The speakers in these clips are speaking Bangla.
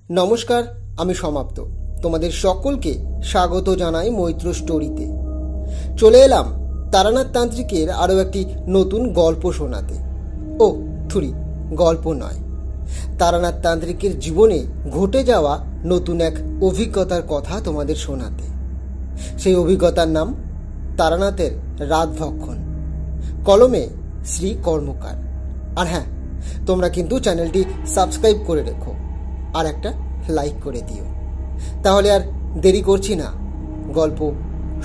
নমস্কার, আমি সমাপ্ত। তোমাদের সকলকে স্বাগত জানাই মৈত্র স্টোরিতে। চলে এলাম তারানাথ তান্ত্রিকের আরও একটি নতুন গল্প শোনাতে। ও থুরি, গল্প নয়, তারানাথ তান্ত্রিকের জীবনে ঘটে যাওয়া নতুন এক অভিজ্ঞতার কথা তোমাদের শোনাতে। সেই অভিজ্ঞতার নাম তারানাথের রাতভক্ষণ। কলমে শ্রী কর্মকার। আর হ্যাঁ, তোমরা কিন্তু চ্যানেলটি সাবস্ক্রাইব করে রেখো আর একটা লাইক করে দিও। তাহলে আর দেরি করছি না, গল্প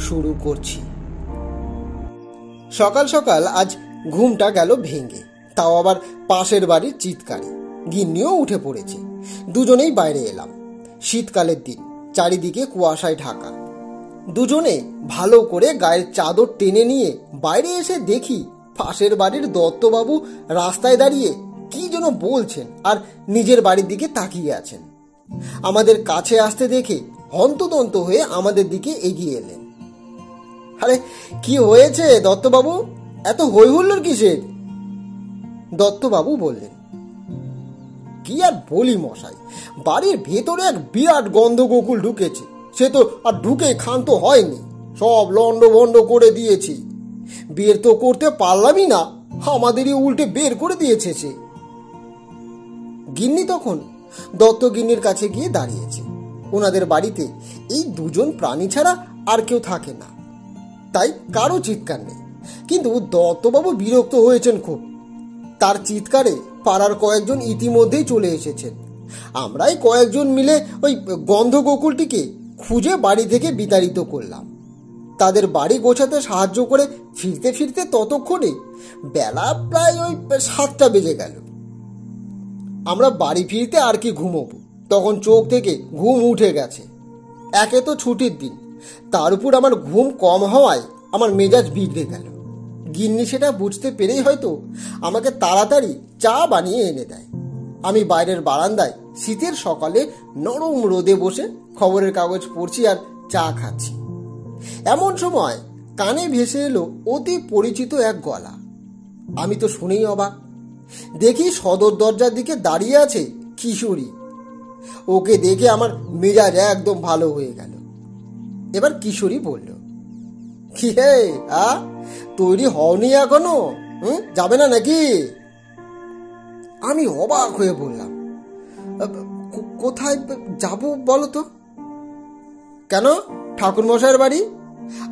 শুরু করছি। সকাল সকাল আজ ঘুমটা গেল ভেঙে, তাও আবার পাশের বাড়ির চিৎকারে। গিন্নিও উঠে পড়েছে। দুজনেই বাইরে এলাম। শীতকালের দিন, চারিদিকে কুয়াশায় ঢাকা। দুজনে ভালো করে গায়ের চাদর টেনে নিয়ে বাইরে এসে দেখি পাশের বাড়ির দত্তবাবু রাস্তায় দাঁড়িয়ে কি যেন বলছেন আর নিজের বাড়ির দিকে তাকিয়ে আছেন। আমাদের কাছে আসতে দেখে হন্তদন্ত হয়ে আমাদের দিকে এগিয়ে এলেন। আরে কি হয়েছে দত্তবাবু, এত হই হুল্লোড় কিসের? দত্তবাবু বললেন, কি আর বলি মশাই, বাড়ির ভেতরে এক বিরাট গন্ধগোকুল ঢুকেছে। সে তো আর ঢুকে ক্ষান্ত হয়নি, সব লন্ড ভন্ড করে দিয়েছি। বের তো করতে পারলামই না, আমাদেরই উল্টে বের করে দিয়েছে সে। গিন্নি তখন দত্ত গিন্নির কাছে গিয়ে দাঁড়িয়েছে। ওনাদের বাড়িতে এই দুজন প্রাণী ছাড়া আর কেউ থাকে না, তাই কারো চিৎকার নেই। কিন্তু দত্তবাবু বিরক্ত হয়েছেন খুব। তার চিৎকারে পাড়ার কয়েকজন ইতিমধ্যেই চলে এসেছেন। আমরাই কয়েকজন মিলে ওই গন্ধগোকুলটিকে খুঁজে বাড়ি থেকে বিতাড়িত করলাম। তাদের বাড়ি গোছাতে সাহায্য করে ফিরতে ফিরতে ততক্ষণে বেলা প্রায় ওই 7টা বেজে গেল। আমরা বাড়ি ফিরতে আর কি ঘুমোবো, তখন চোখ থেকে ঘুম উঠে গেছে। একে তো ছুটির দিন, তার উপর আমার ঘুম কম হওয়ায় আমার মেজাজ বিগড়ে গেল। গিন্নি সেটা বুঝতে পেরেই হয়তো আমাকে তাড়াতাড়ি চা বানিয়ে এনে দেয়। আমি বাইরের বারান্দায় শীতের সকালে নরম রোদে বসে খবরের কাগজ পড়ছি আর চা খাচ্ছি। এমন সময় কানে ভেসে এলো অতি পরিচিত এক গলা। আমি তো শুনেই অবাক। দেখি সদর দরজার দিকে দাঁড়িয়ে আছে কিশোরী। ওকে দেখে আমার মেজাজ একদম ভালো হয়ে গেল। এবার কিশোরী বলল, কি হে, তৈরি হওনি এখনো? যাবে না নাকি? আমি অবাক হয়ে বললাম, কোথায় যাব বলো তো? কেন, ঠাকুর মশাইয়ের বাড়ি?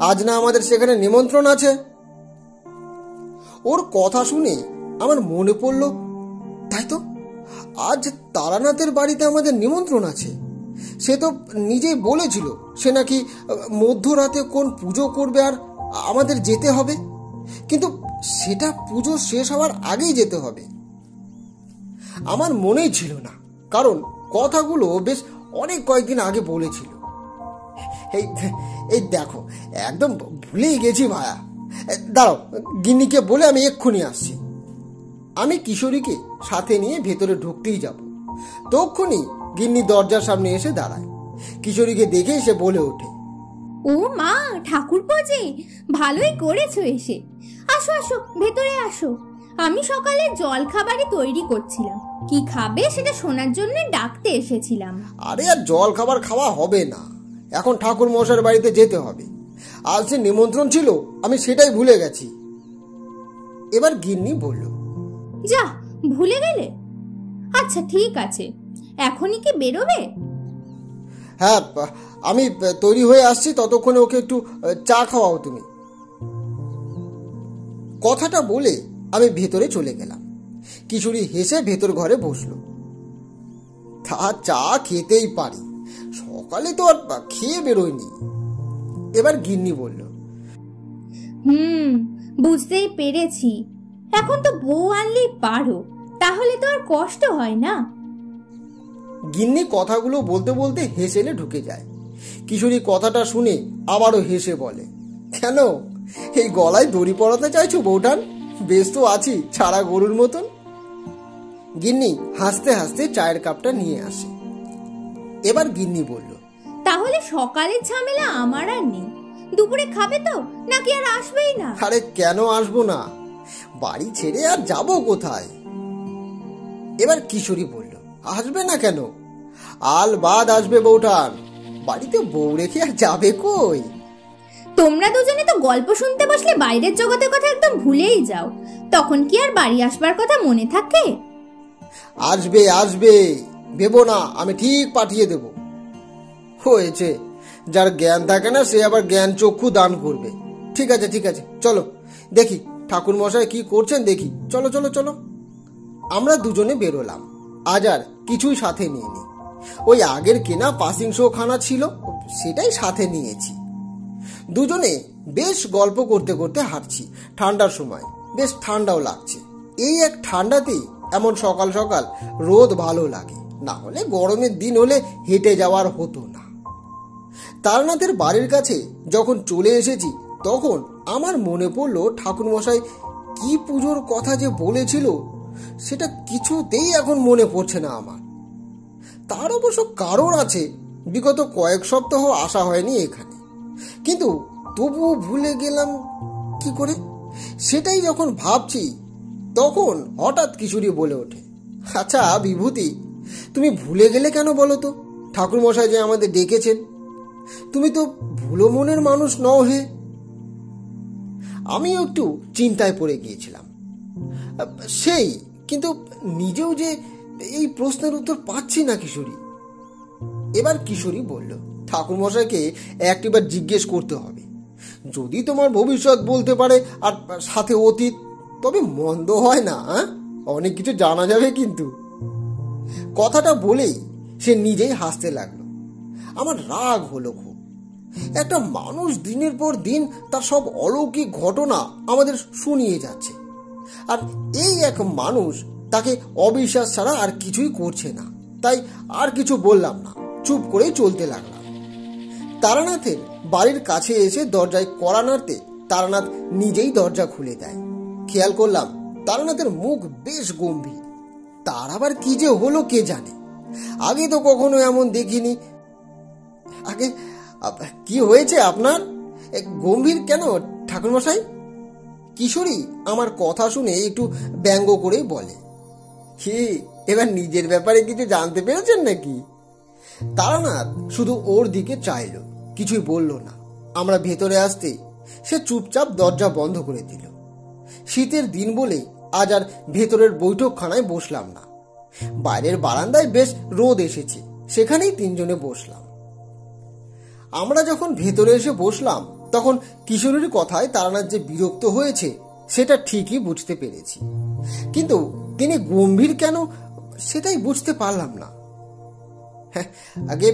আজ না আমাদের সেখানে নিমন্ত্রণ আছে? ওর কথা শুনে আমার মনে পড়ল, তাই তো, আজ তারানাথের বাড়িতে আমাদের নিমন্ত্রণ আছে। সে তো নিজেই বলেছিল সে নাকি মধ্যরাতে কোন পুজো করবে আর আমাদের যেতে হবে। কিন্তু সেটা পুজো শেষ হওয়ার আগেই যেতে হবে। আমার মনেই ছিল না, কারণ কথাগুলো বেশ অনেক কয়েকদিন আগে বলেছিল। এই দেখো, একদম ভুলেই গেছি ভায়া। দাঁড়াও, গিন্নিকে বলে আমি এক্ষুনি আসছি। আমি কিশোরীকে সাথে নিয়ে ভেতরে ঢুকতেই যাব, তক্ষুনি গিন্নি দরজার সামনে এসে দাঁড়ায়। কিশোরীকে দেখে সে বলে ওঠে, ও মা, ঠাকুরপো যে, ভালোই করেছো এসে। আসো আসো, ভেতরে আসো। আমি সকালে জল খাবারই তৈরি করছিলাম, কি খাবে সেটা শোনার জন্য ডাকতে এসেছিলাম। আরে আর জল খাবার খাওয়া হবে না, এখন ঠাকুর মশাইয়ের বাড়িতে যেতে হবে। আজ যে নিমন্ত্রণ ছিল আমি সেটাই ভুলে গেছি। এবার গিন্নি বলল, যা, ভুলে গেলে? আচ্ছা ঠিক আছে, এখনই কি বেরোবে? হ্যাঁ, আমি তৈরি হয়ে আসছি, ততক্ষণে ওকে একটু চা খাওয়াও তুমি। কথাটা বলে আমি ভেতরে চলে গেলাম। কিশোরী হেসে ভেতর ঘরে বসলো। তা চা খেতেই পারি, সকালে তো আর খেয়ে বেরোয়নি। এবার গিন্নি বলল, বুঝতেই পেরেছি, এখন তো বউ আনলেই পারো, তাহলে তো আর কষ্ট হয় না। গিন্নি কথাগুলো বলতে বলতে হেসেলে ঢুকে যায়। কিশোরী কথাটা শুনে আবারও হেসে বলে, কেন, এই গলায় দড়ি পরাতে চাইছো বউঠান? বেশ তো আছি ছাড়া গরুর মতন। গিন্নি হাসতে হাসতে চায়ের কাপটা নিয়ে আসে। এবার গিন্নি বলল, তাহলে সকালের ঝামেলা আমার আর নেই। দুপুরে খাবে তো, নাকি আর আসবেই না? আরে কেন আসবো না, বাড়ি ছেড়ে আর যাবো কোথায়? এবার কিশোরী বলল, আসবে না কেন? আলবাদ আসবে বউঠান, বাড়িতে বউ রেখে আর যাবে কই? তোমরা দুজনে তো গল্প শুনতে বসলে বাইরের জগতের কথা একদম ভুলেই যাও, তখন কি আর বাড়ি আসবার কথা মনে থাকে? আসবে আসবে, ভেবো না, আমি ঠিক পাঠিয়ে দেব। হয়েছে, যার জ্ঞান থাকে না সে আবার জ্ঞান চক্ষু দান করবে। ঠিক আছে ঠিক আছে, চলো দেখি ঠাকুর মশাই কি করছেন দেখি। চলো চলো চলো। আমরা দুজনে বেরোলাম। আজ আর কিছুই সাথে নিইনি। ওই আগের কেনা পাসিং শো খানা ছিল, সেটাই সাথে নিয়েছি। দুজনে বেশ গল্প করতে করতে হাঁটছি। ঠান্ডার সময়, বেশ ঠান্ডাও লাগছে। এই এক ঠান্ডাতেই এমন সকাল সকাল রোদ ভালো লাগে, না হলে গরমের দিন হলে হেঁটে যাওয়ার হতো না। তারানাথের বাড়ির কাছে যখন চলে এসেছি তখন আমার মনে পড়লো ঠাকুরমশাই কি পুজোর কথা যে বলেছিল, সেটা কিছুতেই এখন মনে পড়ছে না আমার। তার অবশ্য কারণ আছে, বিগত কয়েক সপ্তাহ আসা হয়নি এখানে, কিন্তু তবুও ভুলে গেলাম কি করে। সেটাই যখন ভাবছি তখন হঠাৎ কিশোরী বলে ওঠে, আচ্ছা বিভূতি, তুমি ভুলে গেলে কেন বলো তো? ঠাকুরমশাই যে আমাদের ডেকেছেন, তুমি তো ভুলো মনের মানুষ নও হে। আমিও একটু চিন্তায় পড়ে গিয়েছিলাম সেই, কিন্তু নিজেও যে এই প্রশ্নের উত্তর পাচ্ছি না কিশোরী। এবার কিশোরী বলল, ঠাকুরমশাইকে একটিবার জিজ্ঞেস করতে হবে, যদি তোমার ভবিষ্যৎ বলতে পারে আর সাথে অতীত, তবে মন্দ হয় না, অনেক কিছু জানা যাবে। কিন্তু কথাটা বলেই সে নিজেই হাসতে লাগলো। আমার রাগ হলো খুব। একটা মানুষ দিনের পর দিন তার সব অলৌকিক ঘটনা আমাদের শুনিয়ে যাচ্ছে, আর এই এক মানুষ তাকে অবিশ্বাস ছাড়া আর কিছুই করছে না। তাই আর কিছু বললাম না, চুপ করেই চলতে লাগলাম। তারানাথের বাড়ির কাছে এসে দরজায় কড়া নাড়তে তারানাথ নিজেই দরজা খুলে দেয়। খেয়াল করলাম তারানাথের মুখ বেশ গম্ভীর। তার আবার কি যে হলো কে জানে, আগে তো কখনো এমন দেখিনি। আগে কি হয়েছে আপনার, গম্ভীর কেন ঠাকুরমশাই? কিশোরী আমার কথা শুনে একটু ব্যঙ্গ করেই বলে, কি এবার নিজের ব্যাপারে কিছু জানতে পেরেছেন নাকি? তারানাথ শুধু ওর দিকে চাইল, কিছুই বলল না। আমরা ভেতরে আসতে সে চুপচাপ দরজা বন্ধ করে দিল। শীতের দিন বলে আজ আর ভেতরের বৈঠকখানায় বসলাম না। বাইরের বারান্দায় বেশ রোদ এসেছে, সেখানেই তিনজনে বসলাম। আমরা যখন ভেতরে এসে বসলাম তখন কিশোরীর কথায় তারানাথ যে বিরক্ত হয়েছে সেটা ঠিকই বুঝতে পেরেছি, কিন্তু তিনি গম্ভীর কেন সেটাই বুঝতে পারলাম না। আগে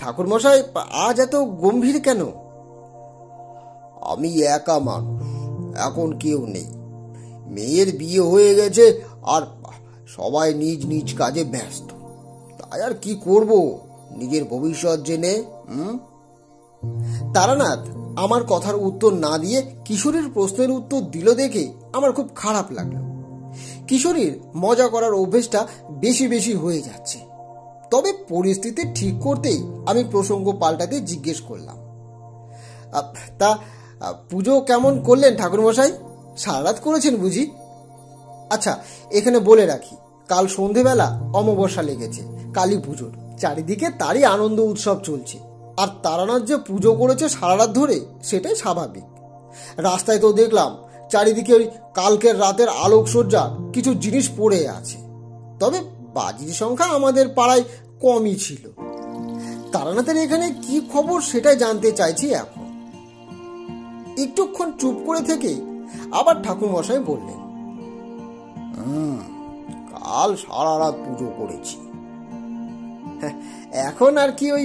ঠাকুরমশাই আজ এত গম্ভীর কেন? আমি একা মানুষ, এখন কেউ নেই, মেয়ের বিয়ে হয়ে গেছে আর সবাই নিজ নিজ কাজে ব্যস্ত, তাই আর কি করব নিজের ভবিষ্যৎ জেনে। তারানাথ আমার কথার উত্তর না দিয়ে কিশোরীর প্রশ্নের উত্তর দিল দেখে আমার খুব খারাপ লাগলো। কিশোরীর মজা করার অভ্যেসটা বেশি বেশি হয়ে যাচ্ছে। তবে পরিস্থিতি ঠিক করতেই আমি প্রসঙ্গ পাল্টাতে জিজ্ঞেস করলাম, তা পুজো কেমন করলেন ঠাকুরমশাই? সারা রাত করেছেন বুঝি? আচ্ছা এখানে বলে রাখি, কাল সন্ধেবেলা অমাবস্যা লেগেছে কালী পুজোর, চারিদিকে তারই আনন্দ উৎসব চলছে। আর তারানাথ যে পুজো করেছে সারা রাত ধরে সেটাই স্বাভাবিক। রাস্তায় তো দেখলাম চারিদিকে ওই কালকের রাতের আলোকসজ্জার কিছু জিনিস পড়ে আছে, তবে বাজির সংখ্যা আমাদের পাড়ায় কমই ছিল। তারানাথের এখানে কি খবর সেটাই জানতে চাইছি এখন। একটুক্ষণ চুপ করে থেকে আবার ঠাকুরমশাই বললেন, কাল সারা রাত পুজো করেছি। এখন আর কি ওই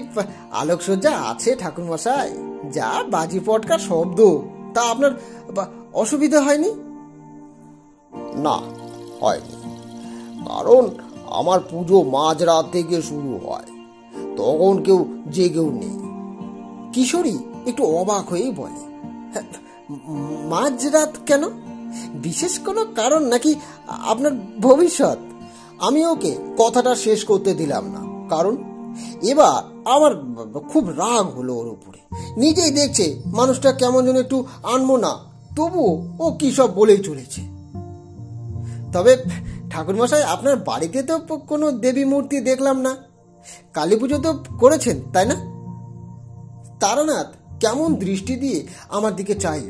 আলোকসজ্জা আছে ঠাকুরমশাই? যা বাজি পটকার শব্দ, তা আপনার অসুবিধা হয়নি? না হয়নি, কারণ আমার পুজো মাঝরাত থেকে শুরু হয়, তখন কেউ জেগেও নেই। কিশোরী একটু অবাক হয়েই বলে, মাঝরাত কেন? বিশেষ কোনো কারণ নাকি আপনার ভবিষ্যৎ? আমি ওকে কথাটা শেষ করতে দিলাম না, কারণ এবার আমার খুব রাগ হলো ওর উপরে। নিজেই দেখছে মানুষটা কেমন যেন একটু আনমনা, তবুও ও কি সব বলেই চলেছে। তবে ঠাকুরমশাই আপনার বাড়িতে তো কোনো দেবী মূর্তি দেখলাম না, কালী পুজো তো করেছেন তাই না? তারানাথ কেমন দৃষ্টি দিয়ে আমার দিকে চাইল।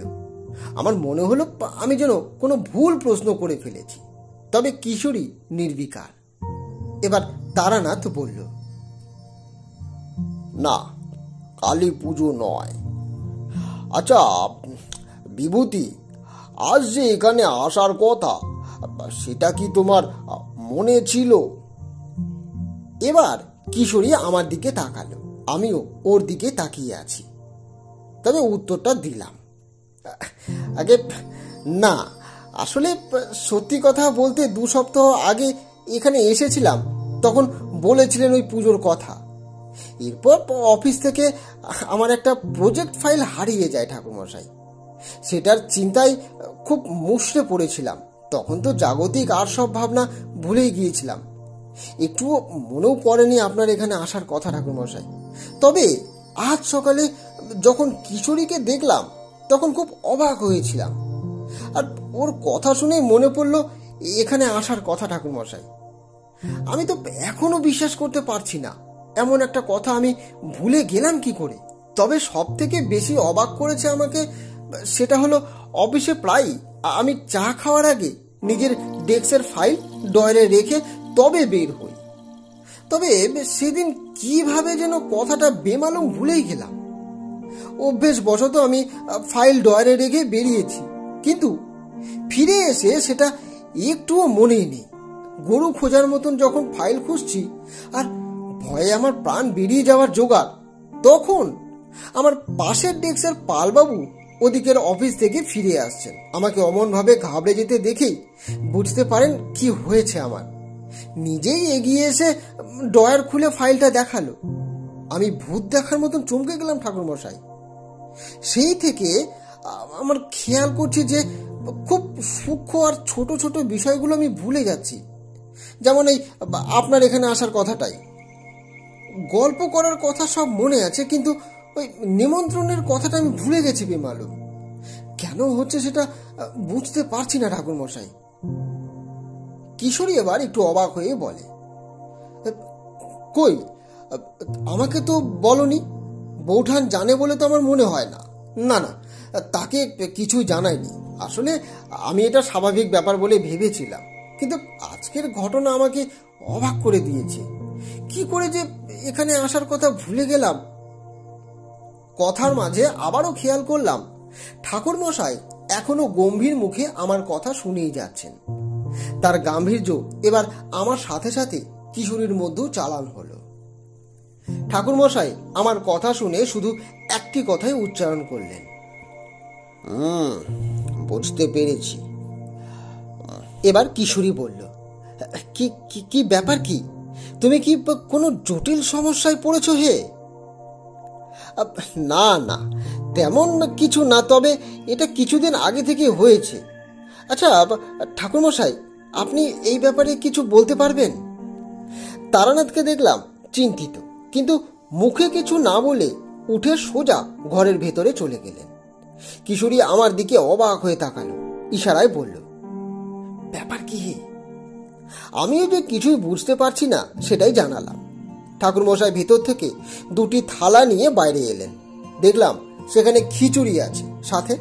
আমার মনে হলো আমি যেন কোনো ভুল প্রশ্ন করে ফেলেছি। তবে কিশোরী নির্বিকার। এবার তারানাথ বলল, না, কালী পুজো নয়। আচ্ছা বিভূতি, আজ যে এখানে আসার কথা সেটা কি তোমার মনে ছিল? এবার কিশোরী আমার দিকে তাকালো, আমিও ওর দিকে তাকিয়ে আছি। তবে উত্তরটা দিলাম, আগে না, আসলে সত্যি কথা বলতে 2 সপ্তাহ আগে এখানে এসেছিলাম, তখন বলেছিলেন ওই পুজোর কথা। এরপর অফিস থেকে আমার একটা প্রজেক্ট ফাইল হারিয়ে যায় ঠাকুরমশাই। সেটার চিন্তায় খুব মুষড়ে পড়েছিলাম। তখন তো জাগতিক আর সব ভাবনা ভুলেই গিয়েছিলাম। একটুও মনেও পড়েনি আপনার এখানে আসার কথা ঠাকুরমশাই। তবে আজ সকালে যখন কিশোরীকে দেখলাম তখন খুব অবাক হয়েছিলাম। আর ওর কথা শুনেই মনে পড়লো এখানে আসার কথা ঠাকুরমশাই। আমি তো এখনো বিশ্বাস করতে পারছি না এমন একটা কথা আমি ভুলে গেলাম কি করে। তবে সব থেকে বেশি অবাক করেছে আমাকে সেটা হলো অফিসে প্রায় আমি চা খাওয়ার আগে নিজের ডেস্কের ফাইল ড্রয়ারে রেখে তবে বের হই। তবে সেদিন কিভাবে যেন কথাটা বেমালুম ভুলেই গেলাম। অভ্যেসবশত আমি ফাইল ড্রয়ারে রেখে বেরিয়েছি, কিন্তু ফিরে এসে সেটা একটুও মনেই নেই। গরু খোঁজার মতন যখন ফাইল খুঁজছি আর ভয়ে আমার প্রাণ বেরিয়ে যাওয়ার জোগাড়, তখন আমার পাশের ডেস্কের পালবাবু ওদিকের অফিস থেকে ফিরে আসছেন। আমাকে অমনভাবে ঘাবড়ে যেতে দেখেই বুঝতে পারেন কি হয়েছে আমার। নিজেই এগিয়ে এসে ড্রয়ার খুলে ফাইলটা দেখালো। আমি ভূত দেখার মতন চমকে গেলাম ঠাকুরমশাই। সেই থেকে আমার খেয়াল করছি যে খুব সূক্ষ্ম আর ছোট ছোট বিষয়গুলো আমি ভুলে যাচ্ছি। যেমন এই আপনার এখানে আসার কথাটাই। গল্প করার কথা সব মনে আছে, কিন্তু ওই নিমন্ত্রণের কথাটা আমি ভুলে গেছি বেমালুম। কেন হচ্ছে সেটা বুঝতে পারছি না ঠাকুরমশাই। কিশোরী এবার একটু অবাক হয়ে বলে, কই, আমাকে তো বলনি। বৌঠান জানে বলে তো আমার মনে হয় না। না না, তাকে কিছুই জানায়নি। আসলে আমি এটা স্বাভাবিক ব্যাপার বলে ভেবেছিলাম, কিন্তু আজকের ঘটনা আমাকে অবাক করে দিয়েছে। কি করে যে এখানে আসার কথা ভুলে গেলাম। কথার মাঝে আবারও খেয়াল করলাম ঠাকুরমশাই এখনো গম্ভীর মুখে আমার কথা শুনেই যাচ্ছেন। তার গাম্ভীর্য এবার আমার সাথে সাথে কিশোরীর মধ্যেও চালান হলো। ঠাকুরমশাই আমার কথা শুনে শুধু একটি কথাই উচ্চারণ করলেন, বুঝতে পেরেছি। এবার কিশোরী বলল, কি কি ব্যাপার, কি তুমি কি কোনো জটিল সমস্যায় পড়েছ হে? না না, তেমন কিছু না, তবে এটা কিছুদিন আগে থেকে হয়েছে। আচ্ছা ঠাকুরমশাই, আপনি এই ব্যাপারে কিছু বলতে পারবেন? তারানাথকে দেখলাম চিন্তিত, কিন্তু মুখে কিছু না বলে উঠে সোজা ঘরের ভেতরে চলে গেলেন। কিশোরী আমার দিকে অবাক হয়ে তাকালো, ইশারায় বলল, ব্যাপার কি হে? আমিও যে কিছুই বুঝতে পারছি না সেটাই জানালাম। ঠাকুরমশাই ভেতর থেকে 2টি থালা নিয়ে বাইরে এলেন। দেখলাম সেখানে খিচুড়ি আছে, সাথে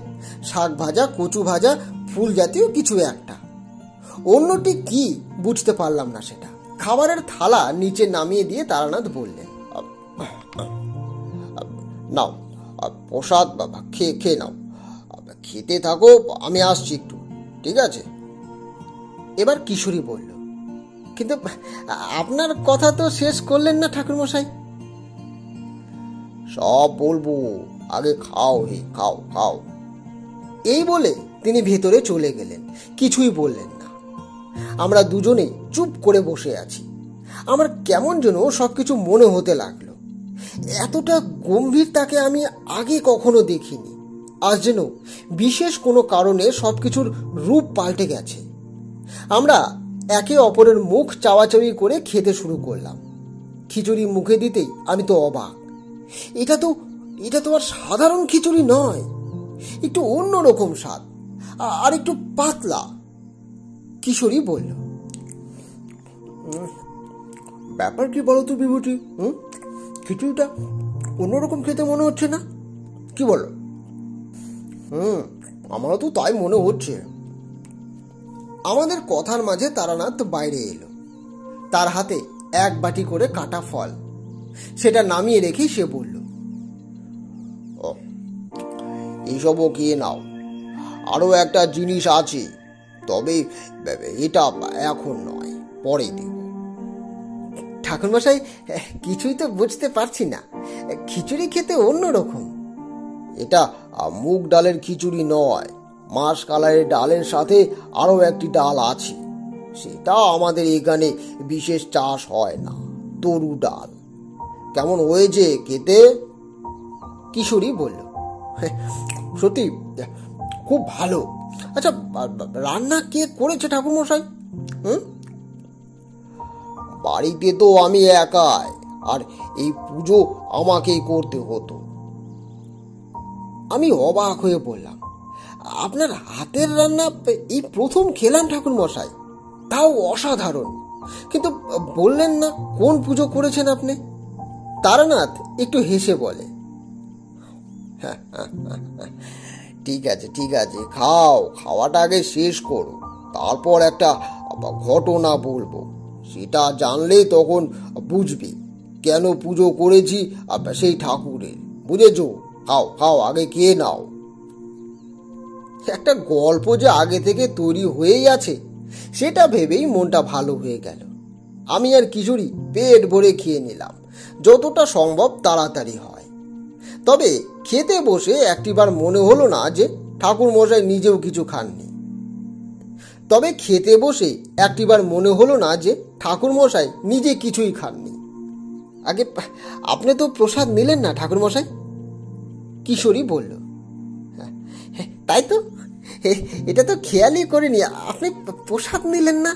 শাক ভাজা, কচু ভাজা, ফুল জাতীয় কিছু একটা। অন্যটি কি বুঝতে পারলাম না সেটা। খাবারের থালা নিচে নামিয়ে দিয়ে তারানাথ বললেন, নাও প্রসাদ বাবা, খেয়ে নাও, খেতে থাকো, আমি আসছি একটু, ঠিক আছে? এবার কিশোরী বলল, কিন্তু আপনার কথা তো শেষ করলেন না ঠাকুরমশাই। সব বলবো, আগে খাও হে, খাও খাও। এই বলে তিনি ভেতরে চলে গেলেন, কিছুই বললেন না। আমরা দুজনেই চুপ করে বসে আছি। আমার কেমন যেন সবকিছু মনে হতে লাগলো। এতটা গম্ভীর তাকে আমি আগে কখনো দেখিনি। আজ যেন বিশেষ কোনো কারণে সবকিছুর রূপ পাল্টে গেছে। আমরা একে অপরের মুখ চাওয়াচাওয়ি করে খেতে শুরু করলাম। খিচুড়ি মুখে দিতেই আমি তো অবাক। এটা তো আর সাধারণ খিচুড়ি নয়, একটু অন্যরকম স্বাদ, আর একটু পাতলা। কিশোরী বলল, ব্যাপার কি বলো তো বিভূতি? খিচুড়িটা অন্যরকম খেতে মনে হচ্ছে না? কি বলো? আমারও তো তাই মনে হচ্ছে। আমাদের কথার মাঝে তারানাথ বাইরে এলো। তার হাতে এক বাটি করে কাটা ফল। সেটা নামিয়ে রেখেই সে বলল, এইসবও খেয়ে নাও, আরো একটা জিনিস আছে, তবে এটা এখন নয়, পরে দেব। ঠাকুরমশাই, কিছুই তো বুঝতে পারছি না। খিচুড়ি খেতে অন্যরকম। এটা মুগ ডালের খিচুড়ি নয়, মাসকলাইয়ের ডালের সাথে আরো একটি ডাল আছে, সেটা আমাদের এখানে বিশেষ চাষ হয় না, তরু ডাল। কেমন হয়েছে খেতে? কিশোরী বলল, সত্যি খুব ভালো। আচ্ছা, রান্না কে করেছে ঠাকুরমশাই? বাড়িতে তো আমি একাই, আর এই পুজো আমাকেই করতে হতো। আমি অবাক হয়ে বললাম, আপনার হাতের রান্না এই প্রথম খেলাম ঠাকুরমশাই, তাও অসাধারণ। কিন্তু বললেন না কোন পুজো করেছেন আপনি? তারানাথ একটু হেসে বলে, ঠিক আছে ঠিক আছে, খাও, খাওয়াটা আগে শেষ করো, তারপর একটা ঘটনা বলবো, সেটা জানলে তখন বুঝবে কেন পুজো করেছি সেই ঠাকুরের, বুঝেছো? খাও খাও, আগে খেয়ে নাও। একটা গল্প যে আগে থেকে তৈরি হয়েই আছে, সেটা ভেবেই মনটা ভালো হয়ে গেল। আমি আর কিশোরী পেট ভরে খেয়ে নিলাম, যতটা সম্ভব তাড়াতাড়ি হয়। তবে খেতে বসে একটিবার মনে হলো না যে ঠাকুর মশাই নিজেও কিছু খাননি। কিছুই খাননি। আগে আপনি তো প্রসাদ নিলেন না ঠাকুরমশাই? কিশোরী বলল, তাই তো, এটা তো খেয়ালই করিনি, আপনি প্রসাদ নিলেন না।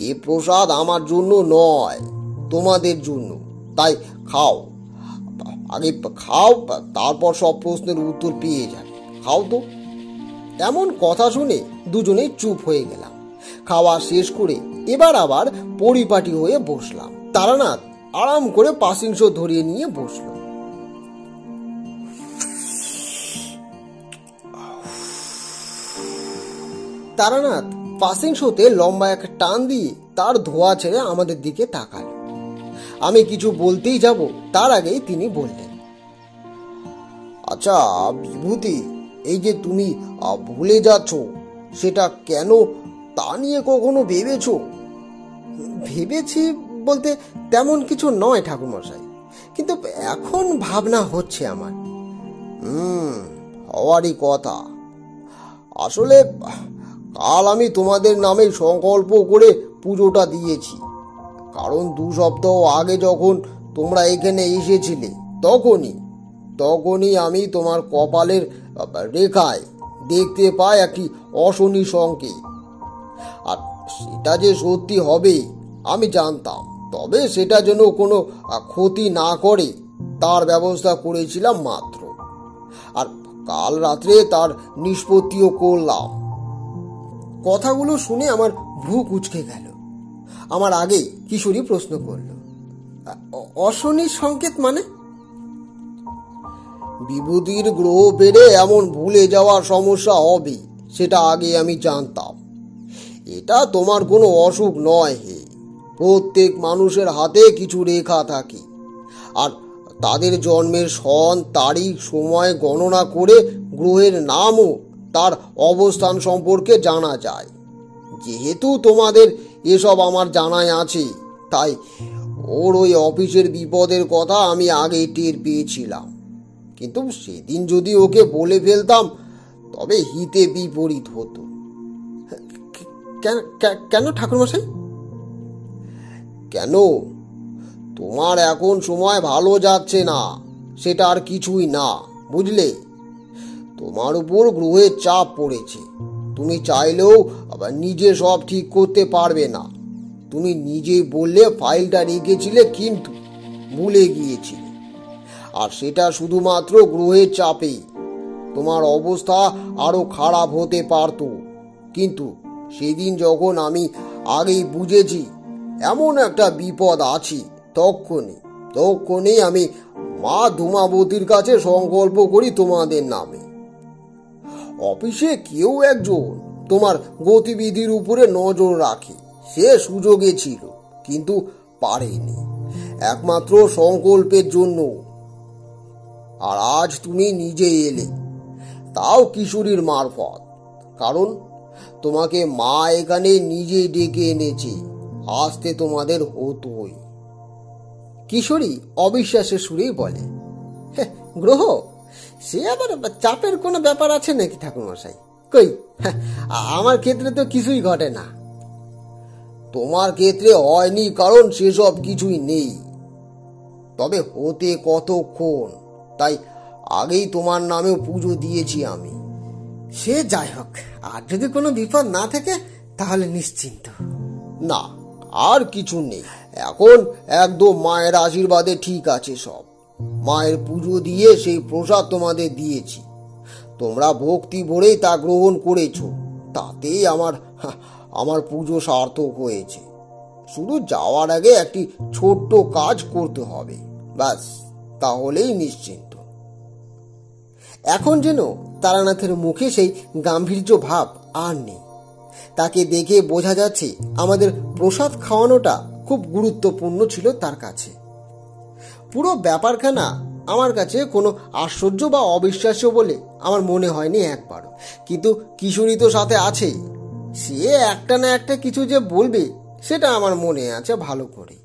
এ প্রসাদ আমার জন্য নয়, তোমাদের জন্য, তাই খাও, আগে খাও, তারপর সব প্রশ্নের উত্তর পেয়ে যাবে, খাও তো। এমন কথা শুনে দুজনেই চুপ হয়ে গেলাম। খাওয়া শেষ করে এবার আবার পরিপাটি হয়ে বসলাম। তারানাথ আরাম করে পাসিং শো ধরিয়ে নিয়ে বসল। তারানাথ পাসিং শোতে লম্বা এক টান দিয়ে তার ধোয়া ছেড়ে আমাদের দিকে তাকাল। আমি কিছু বলতেই যাব, তার আগেই তিনি বললেন, আচ্ছা বিভূতি, এই যে তুমি ভুলে যাচ্ছ, সেটা কেন, তা নিয়ে কখনো ভেবেছ? ভেবেছি বলতে তেমন কিছু নয় ঠাকুরমশাই, কিন্তু এখন ভাবনা হচ্ছে আমার। হওয়ারই কথা। আসলে কাল আমি তোমাদের নামে সংকল্প করে পুজোটা দিয়েছি, কারণ 2 সপ্তাহ আগে যখন তোমরা এখানে এসেছিলে, তখনই আমি তোমার কপালের রেখায় দেখতে পাই একটি অশনি সংকেত। আর সেটা যে সত্যি হবে আমি জানতাম, তবে সেটা যেন কোনো ক্ষতি না করে তার ব্যবস্থা করেছিলাম মাত্র। আর কাল রাত্রে তার নিষ্পত্তিও করলাম। কথাগুলো শুনে আমার ভ্রু কুঁচকে গেল। আমার আগে কিশোরী প্রশ্ন করল, অশনি সংকেত মানে? বিভূতির গ্রহ বেড়ে এমন ভুলে যাওয়ার সমস্যা হবে সেটা আগে আমি জানতাম। এটা তোমার কোনো অসুখ নয় হে। প্রত্যেক মানুষের হাতে কিছু রেখা থাকে, আর তাদের জন্মের সন, তারিখ, সময় গণনা করে গ্রহের নাম ও তার অবস্থান সম্পর্কে জানা যায়। যেহেতু তোমাদের এসব আমার জানাই আছে, তাই ওর ওই অফিসের বিপদের কথা আমি আগেই টের পেয়েছিলাম। কিন্তু সেদিন যদি ওকে বলে ফেলতাম তবে হিতে বিপরীত হতো। কেন ঠাকুরমশাই? কেন? তোমার এখন সময় ভালো যাচ্ছে না, সেটা আর কিছুই না, বুঝলে? তোমার উপর গ্রহের চাপ পড়েছে। তুমি চাইলেও আবার নিজে সব ঠিক করতে পারবে না। তুমি নিজেই বললে ফাইলটা রেখেছিলে, কিন্তু ভুলে গিয়েছিলে। আর সেটা শুধুমাত্র গ্রহের চাপেই। তোমার অবস্থা আরো খারাপ হতে পারত, কিন্তু সেদিন যখন আমি আগেই বুঝেছি এমন একটা বিপদ আছি, তক্ষণি আমি মা ধূমাবতীর কাছে সংকল্প করি তোমাদের নামে। অফিসে কেউ একজন তোমার গতিবিধির উপরে নজর রাখে, সে সুযোগে ছিল কিন্তু পারেনি, একমাত্র সংকল্পের জন্য। আর আজ তুমি নিজে এলে, তাও কিশোরীর মারফত, কারণ তোমাকে মা এখানে নিজে ডেকে এনেছে, আসতে তোমাদের হতোই। কিশোরী অবিশ্বাসের সুরেই বলে, গ্রহ, সে আবার চাপের কোনো ব্যাপার আছে নাকি ঠাকুরমশাই? কই, আমার ক্ষেত্রে তো কিছুই ঘটে না। তোমার ক্ষেত্রে হয়নি কারণ সেসব কিছুই নেই, তবে হতে কতক্ষণ, তাই আগেই তোমার নামেও পুজো দিয়েছি আমি। সে যাই হোক, আর যদি কোনো বিপদ না থাকে তাহলে নিশ্চিন্ত। না, আর কিছু নেই, এখন একদম মায়ের আশীর্বাদে ঠিক আছে সব। মায়ের পুজো দিয়ে সেই প্রসাদ তোমাদের দিয়েছি, তোমরা ভক্তি ভরেই তা গ্রহণ করেছো, তাতেই আমার পুজো সার্থক হয়েছে। শুধু যাওয়ার আগে একটি ছোট্ট কাজ করতে হবে, ব্যাস, তাহলেই নিশ্চিন্ত। এখন যেন তারানাথের মুখে সেই গাম্ভীর্য ভাব আর নেই। তাকে দেখে বোঝা যাচ্ছে আমাদের প্রসাদ খাওয়ানোটা খুব গুরুত্বপূর্ণ ছিল তার কাছে। পুরো ব্যাপারখানা আমার কাছে কোনো আশ্চর্য বা অবিশ্বাস্য বলে আমার মনে হয়নি একবারও। কিন্তু কিশোরী তো সাথে আছেই, সে একটা না একটা কিছু যে বলবে সেটা আমার মনে আছে ভালো করে,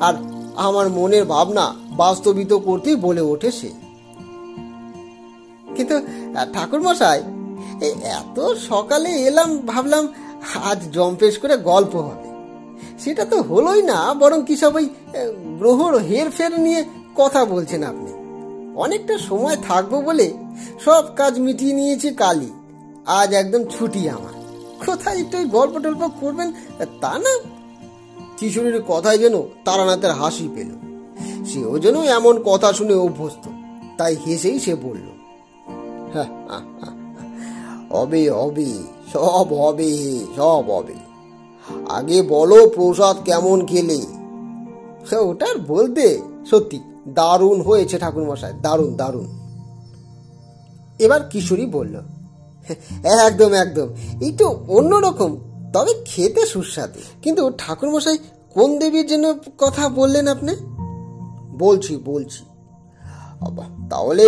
আর আমার মনের ভাবনা বাস্তবিত করতেই বলে ওঠে সে। কিন্তু ঠাকুরমশাই, এত সকালে এলাম, ভাবলাম আজ জম্পেশ করে গল্প হবে, সেটা তো হলোই না, বরং কি সব ওই গ্রহর হেরফের নিয়ে কথা বলছেন আপনি। অনেকটা সময় থাকবো বলে সব কাজ মিটিয়ে নিয়েছি কালই, আজ একদম ছুটি আমার। কোথায় একটু গল্প টল্প করবেন তা না? কিশোরীর কথায় যেন তারানাথের হাসি পেল, সেও যেন এমন কথা শুনে অভ্যস্ত, তাই হেসেই সে বলল, হবে হবে, সব হবে, সব হবে। আগে বলো প্রসাদ কেমন খেলে? ওটার বলতে, সত্যি দারুণ হয়েছে ঠাকুরমশাই, দারুণ দারুণ। এবার কিশোরী বলল, একদম একদম, একটু অন্যরকম, তবে খেতে সুস্বাদু। কিন্তু ঠাকুরমশাই, কোন দেবীর জন্য কথা বললেন আপনি? বলছি, তাহলে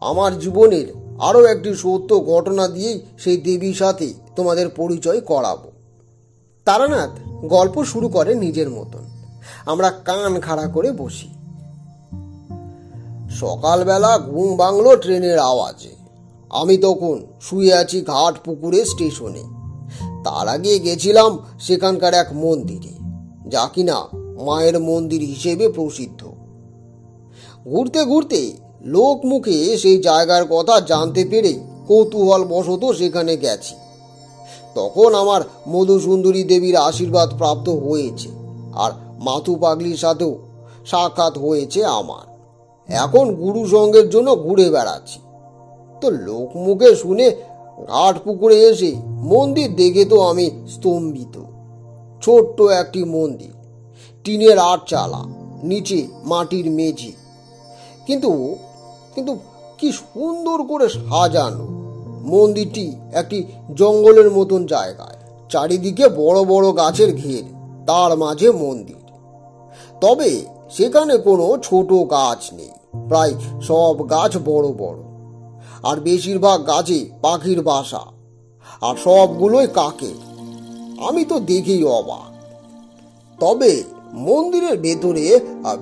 আমার জীবনের আরো একটি সত্য ঘটনা দিয়েই সেই দেবীর সাথে তোমাদের পরিচয় করাবো। তারানাথ গল্প শুরু করে নিজের মতন। আমরা কান খাড়া করে বসি। সকালবেলা ঘুম ভাঙলো ট্রেনের আওয়াজে। আমি তখন শুয়ে আছি ঘাট পুকুরে স্টেশনে। তার আগে গেছিলাম সেখানকার এক মন্দিরে, যা কিনা মায়ের মন্দির হিসেবে প্রসিদ্ধ। ঘুরতে ঘুরতে লোক মুখে সেই জায়গার কথা জানতে পেরে কৌতূহল বশত সেখানে গেছি। তখন আমার মধুসুন্দরী দেবীর আশীর্বাদ প্রাপ্ত হয়েছে, আর মাথু পাগলির সাথেও সাক্ষাৎ হয়েছে আমার। এখন গুরু সঙ্গের জন্য ঘুরে বেড়াচ্ছি। তো লোক মুখে শুনে ঘাট পুকুরে এসে মন্দির দেখে তো আমি স্তম্ভিত। ছোট্ট একটি মন্দির, টিনের আটচালা, নিচে মাটির মেঝে, কিন্তু কিন্তু কি সুন্দর করে সাজানো। মন্দিরটি একটি জঙ্গলের মতন জায়গায়, চারিদিকে বড় বড় গাছের ঘের, তার মাঝে মন্দির। তবে সেখানে কোনো ছোট গাছ নেই, প্রায় সব গাছ বড় বড়, আর বেশিরভাগ গাছে পাখির বাসা, আর সবগুলোই কাকের। আমি তো দেখেই অবাক। তবে মন্দিরের ভেতরে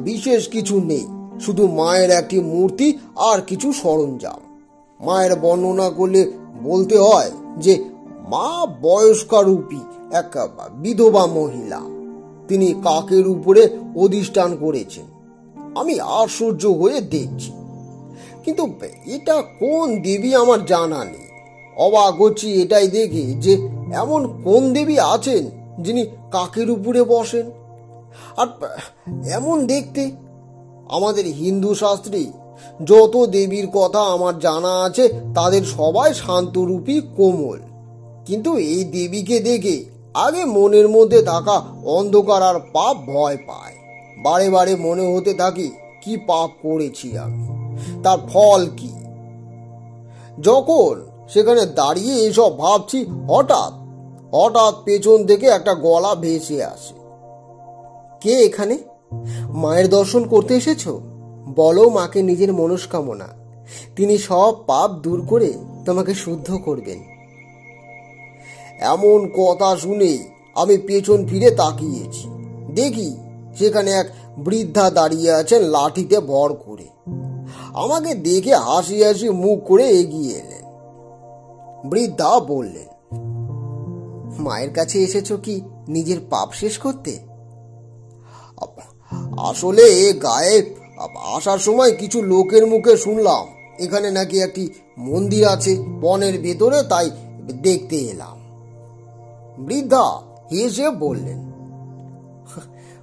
বিশেষ কিছু নেই, শুধু মায়ের একটি মূর্তি আর কিছু সরঞ্জাম। মায়ের বর্ণনা করলে বলতে হয় যে মা বয়স্কারূপী এক বিধবা মহিলা, তিনি কাকের উপরে অধিষ্ঠান করেছেন। আমি আশ্চর্য হয়ে দেখছি, কিন্তু এটা কোন দেবী আমার জানা নেই। অবাক হচ্ছি এটাই দেখে যে এমন কোন দেবী আছেন যিনি কাকের উপরে বসেন, আর এমন দেখতে। আমাদের হিন্দু শাস্ত্রে যত দেবীর কথা আমার জানা আছে তাদের সবাই শান্তরূপী, কোমল, কিন্তু এই দেবীকে দেখে আগে মনের মধ্যে থাকা অন্ধকার আর পাপ ভয় পায়। বারে বারে মনে হতে থাকে কি পাপ করেছি আমি, তার ফল কি। যখন সেখানে দাঁড়িয়ে এসব ভাবছি, হঠাৎ হঠাৎ পেছন থেকে একটা গলা ভেসে আসে। কে এখানে? মায়ের দর্শন করতে এসেছো? বলো মাকে নিজের মনস্কামনা, তিনি সব পাপ দূর করে তোমাকে শুদ্ধ করবেন। এমন কথা শুনে আমি পেছন ফিরে তাকিয়েছি। দেখি সেখানে এক বৃদ্ধা দাঁড়িয়ে আছেন লাঠিতে ভর করে। আমাকে দেখে হাসি হাসি মুখ করে এগিয়ে এলেন। বৃদ্ধা বললেন, মায়ের কাছে এসেছো কি নিজের পাপ শেষ করতে? আসলে গায়ে আসার সময় কিছু লোকের মুখে শুনলাম এখানে নাকি একটি মন্দির আছে বনের ভেতরে, তাই দেখতে এলাম। বৃদ্ধা হেসে বললেন,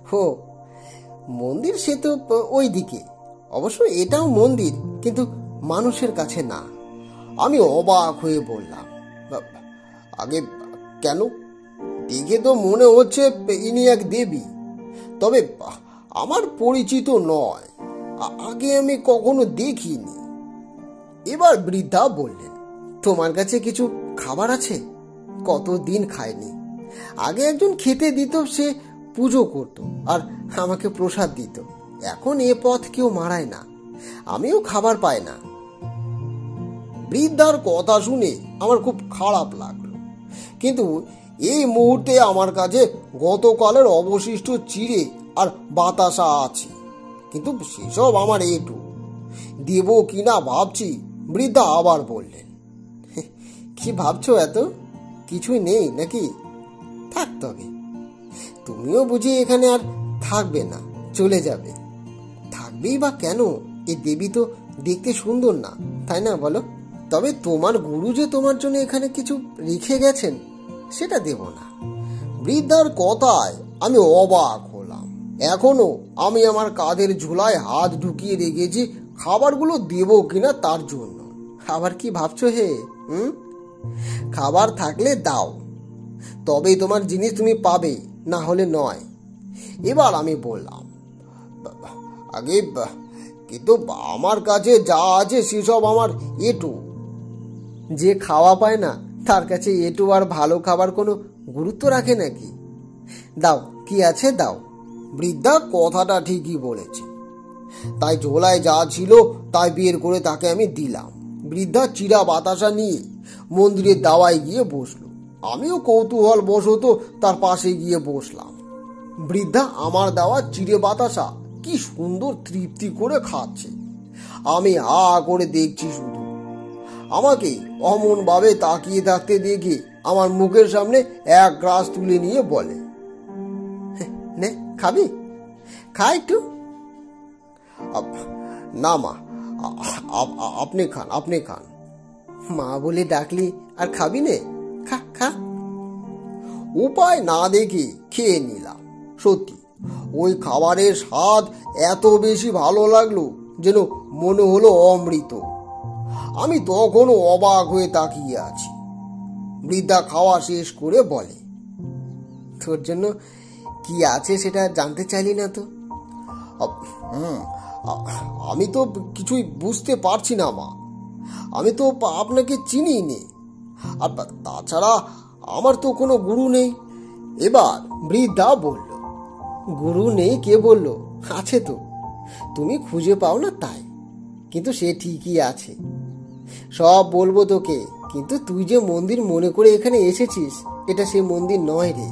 হো, মন্দির সে তো ওই দিকে, অবশ্য এটাও মন্দির, কিন্তু মানুষের কাছে না। আমি অবাক হয়ে বললাম, আগে কেন? দেখে তো মনে হচ্ছে ইনি এক দেবী, তবে আমার পরিচিত নয়, আগে আমি কখনো দেখিনি। এবার বৃদ্ধা বললেন, তোমার কাছে কিছু খাবার আছে? কতদিন খায়নি। আগে একজন খেতে দিত, সে পুজো করত আর আমাকে প্রসাদ দিত। এখন এ পথ কেউ মারায় না, আমিও খাবার পাই না। বৃদ্ধার কথা শুনে আমার খুব খারাপ লাগলো, কিন্তু এই মুহূর্তে আমার কাছে গতকালের অবশিষ্ট চিড়ে আর বাতাসা আছে, কিন্তু সেসব আমার একটু দেব কিনা ভাবছি। বৃদ্ধা আবার বললেন, কি ভাবছো এত? কিছুই নেই নাকি? থাকতে হবে। তুমিও বুঝি এখানে আর থাকবে না, চলে যাবে? থাকবেই বা কেন? এই দেবী তো দেখতে সুন্দর না, তাই না বলো? তবে তোমার গুরু যে তোমার জন্য এখানে কিছু রেখে গেছেন, সেটা দেব না। বৃদ্ধার কথায় আমি অবাক হলাম। এখনো আমি আমার কাঁধের ঝুলায় হাত ঢুকিয়ে রেখেছি খাবারগুলো দেব কিনা তার জন্য। আবার কি ভাবছো হে? খাবার থাকলে দাও, তবেই তোমার জিনিস তুমি পাবে, না হলে নয়। এবার আমি বললাম, আগে কিন্তু আমার কাছে যা আছে সেসব আমার এটু। যে খাওয়া পায় না তার কাছে এটু আর ভালো খাবার কোনো গুরুত্ব রাখে নাকি? দাও, কি আছে দাও। বৃদ্ধা কথাটা ঠিকই বলেছে। তাই ঝোলায় যা ছিল তাই বের করে তাকে আমি দিলাম। বৃদ্ধা চিরা বাতাসা নিয়ে মন্দিরের দাওয়ায় গিয়ে বসলো। আমিও কৌতূহল বশত তার পাশে গিয়ে বসলাম। বৃদ্ধা আমার দেওয়া চিড়ে বাতাসা কি সুন্দর তৃপ্তি করে খাচ্ছে। আমি হা করে দেখছি শুধু। আমাকে অমন ভাবে তাকিয়ে থাকতে দেখে আমার মুখের সামনে এক গ্লাস তুলে নিয়ে বলে, নে খাবি? খা একটু। না মা, আপনি খান, আপনি খান। মা বলে ডাকলি আর খাবি নে? খা খা। উপায় না দেখে খেয়ে নিলাম। সত্যি ওই খাবারের স্বাদ এত বেশি ভালো লাগলো যেন মনে হলো অমৃত। আমি তখনও অবাক হয়ে তাকিয়ে আছি। বৃদ্ধা খাওয়া শেষ করে বলে, তোর জন্য কি আছে সেটা জানতে চাইলি না তো? আমি তো কিছুই বুঝতে পারছি না মা, আমি তো আপনাকে চিনি নে, আর তাছাড়া আমার তো কোনো গুরু নেই। এবার বৃদ্ধা বলল, গুরু নেই কে বলল? আছে তো, তুমি খুঁজে পাও না তাই, কিন্তু সে ঠিকই আছে। সব বলবো তোকে, কিন্তু তুই যে মন্দির মনে করে এখানে এসেছিস, এটা সে মন্দির নয় রে।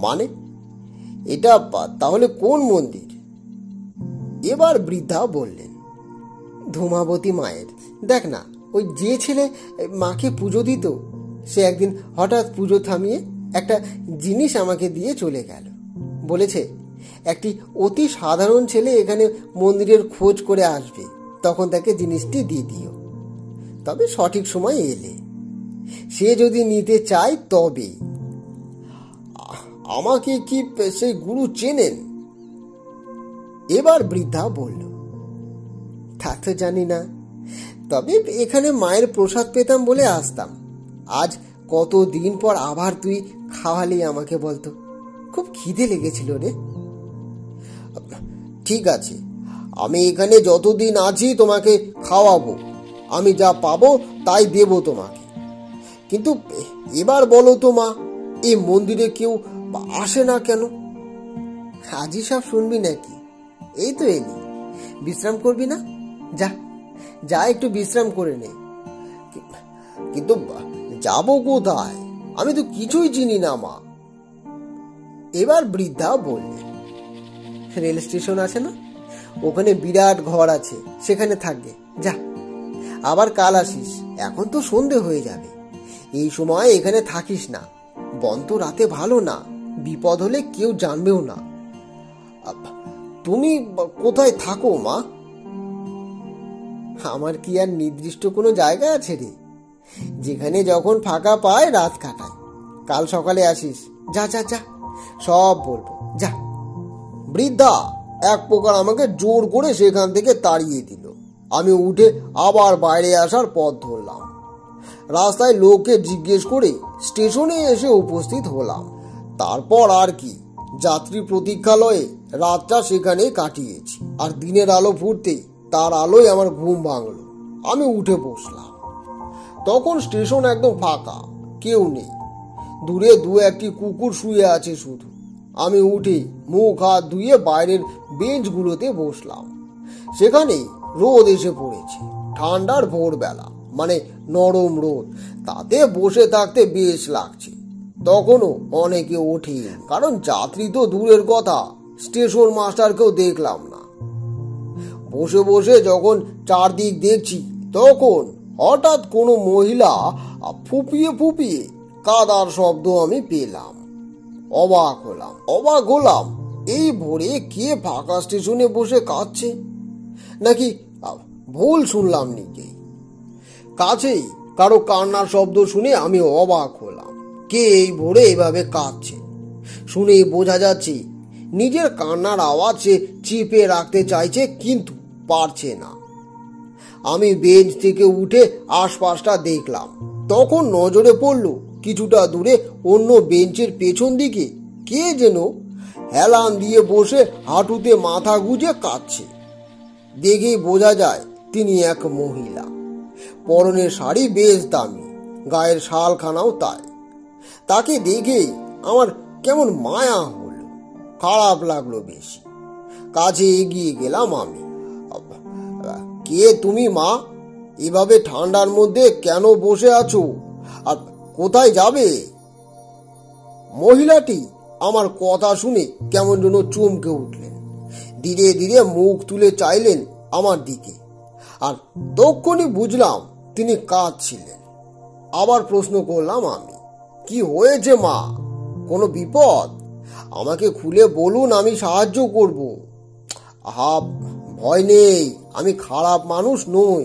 মানে এটা তাহলে কোন মন্দির? এবার বৃদ্ধা বললেন, ধূমাবতী মায়ের। দেখ না, ওই যে ছেলে মাকে পুজো দিত, সে একদিন হঠাৎ পুজো থামিয়ে একটা জিনিস আমাকে দিয়ে চলে গেল। বলেছে একটি অতি সাধারণ ছেলে এখানে মন্দিরের খোঁজ করে আসবে, তখন তাকে জিনিসটি দিয়ে দিও, তবে সঠিক সময় এলে। সে যদি নিতে চায় তবে। আমাকে কি সেই গুরু চেনেন? এবার বৃদ্ধা বলল, তা তো জানি না, তবে এখানে মায়ের প্রসাদ পেতাম বলে আসতাম। আজ কতদিন পর আবার তুই খাওয়ালি আমাকে বলতো, খুব খিদে লেগেছিল রে। ঠিক আছে, আমি এখানে যতদিন আছি তোমাকে খাওয়াবো, আমি যা পাবো তাই দেব তোমাকে। কিন্তু এবার বলো তো মা, এই মন্দিরে কেউ আসে না কেন? হাজি সব শুনবি নাকি? এই তো এলি, বিশ্রাম করবি না? যা যা একটু বিশ্রাম করে নে। কিন্তু যাবো কোথায়? আমি তো কিছুই চিনি না মা। এবার বৃদ্ধা বললেন, রেল স্টেশন আছে না, ওখানে বিরাট ঘর আছে, সেখানে থাকবে। যা, আবার কাল আসিস। এখন তো সন্ধে হয়ে যাবে, এই সময় এখানে থাকিস না। বন তো রাতে ভালো না, বিপদ হলে কেউ জানবেও না। তুমি কোথায় থাকো মা? আমার কি আর নির্দিষ্ট কোনো জায়গা আছে রে? যেখানে যখন ফাঁকা পায় রাত কাটায়। কাল সকালে আসিস। যা যা যা, সব বলবো, যা। বৃদ্ধা এক প্রকার আমাকে জোর করে সেখান থেকে তাড়িয়ে দিল। আমি উঠে আবার বাইরে আসার পথ ধরলাম। রাস্তায় লোককে জিজ্ঞেস করে স্টেশনে এসে উপস্থিত হলাম। তারপর আর কি, যাত্রী প্রতীক্ষালয়ে রাতটা সেখানে কাটিয়েছি। আর দিনের আলো ফুটতেই তার আলোয় আমার ঘুম ভাঙলো। আমি উঠে বসলাম। তখন স্টেশন একদম ফাঁকা, কেউ নেই। দূরে দু একটি কুকুর শুয়ে আছে শুধু। আমি উঠে মুখ হাত ধুয়ে বাইরের বেঞ্চগুলোতে বসলাম। সেখানে রোদ এসে পড়েছে, ঠান্ডার ভোরবেলা, মানে নরম রোদ। তাতে বসে থাকতে বেশ লাগছে। তখনও অনেকে ওঠে, কারণ যাত্রী তো দূরের কথা, স্টেশন মাস্টারকেও দেখলাম না। বসে বসে যখন চারদিক দেখছি, তখন হঠাৎ কোনো মহিলা ফুপিয়ে ফুপিয়ে কাদার শব্দ আমি পেলাম। অবাক হলাম, এই ভোরে কে ফাঁকা স্টেশনে বসে কাঁদছে? নাকি ভুল শুনলাম নিজে? কাছেই কারো কান্নার শব্দ শুনে আমি অবাক হলাম। কে এই ভোরে এভাবে কাঁদছে? শুনেই বোঝা যাচ্ছে নিজের কান্নার আওয়াজ সে চিপে রাখতে চাইছে, কিন্তু পারছে না। আমি বেঞ্চ থেকে উঠে আশপাশটা দেখলাম। তখন নজরে পড়ল কিছুটা দূরে অন্য বেঞ্চের পেছন দিকে কে যেন হেলান দিয়ে বসে হাঁটুতে মাথা গুজে কাঁদছে। দেখেই বোঝা যায় তিনি এক মহিলা। পরনের শাড়ি বেশ দামি, গায়ের শালখানাও তাই। তাকে দেখেই আমার কেমন মায়া হলো, খারাপ লাগলো বেশি। কাছে এগিয়ে গেলাম আমি। কে তুমি মা? এভাবে ঠান্ডার মধ্যে কেন বসে আছো? আর কোথায় যাবে? মহিলাটি আমার কথা শুনে কেমন যেন চমকে উঠলেন। ধীরে ধীরে মুখ তুলে চাইলেন আমার দিকে, আর তখনই বুঝলাম তিনি কাঁদছিলেন। আবার প্রশ্ন করলাম আমি, কি হয়েছে মা? কোনো বিপদ? আমাকে খুলে বলুন, আমি সাহায্য করব। ভয় নেই, আমি খারাপ মানুষ নই।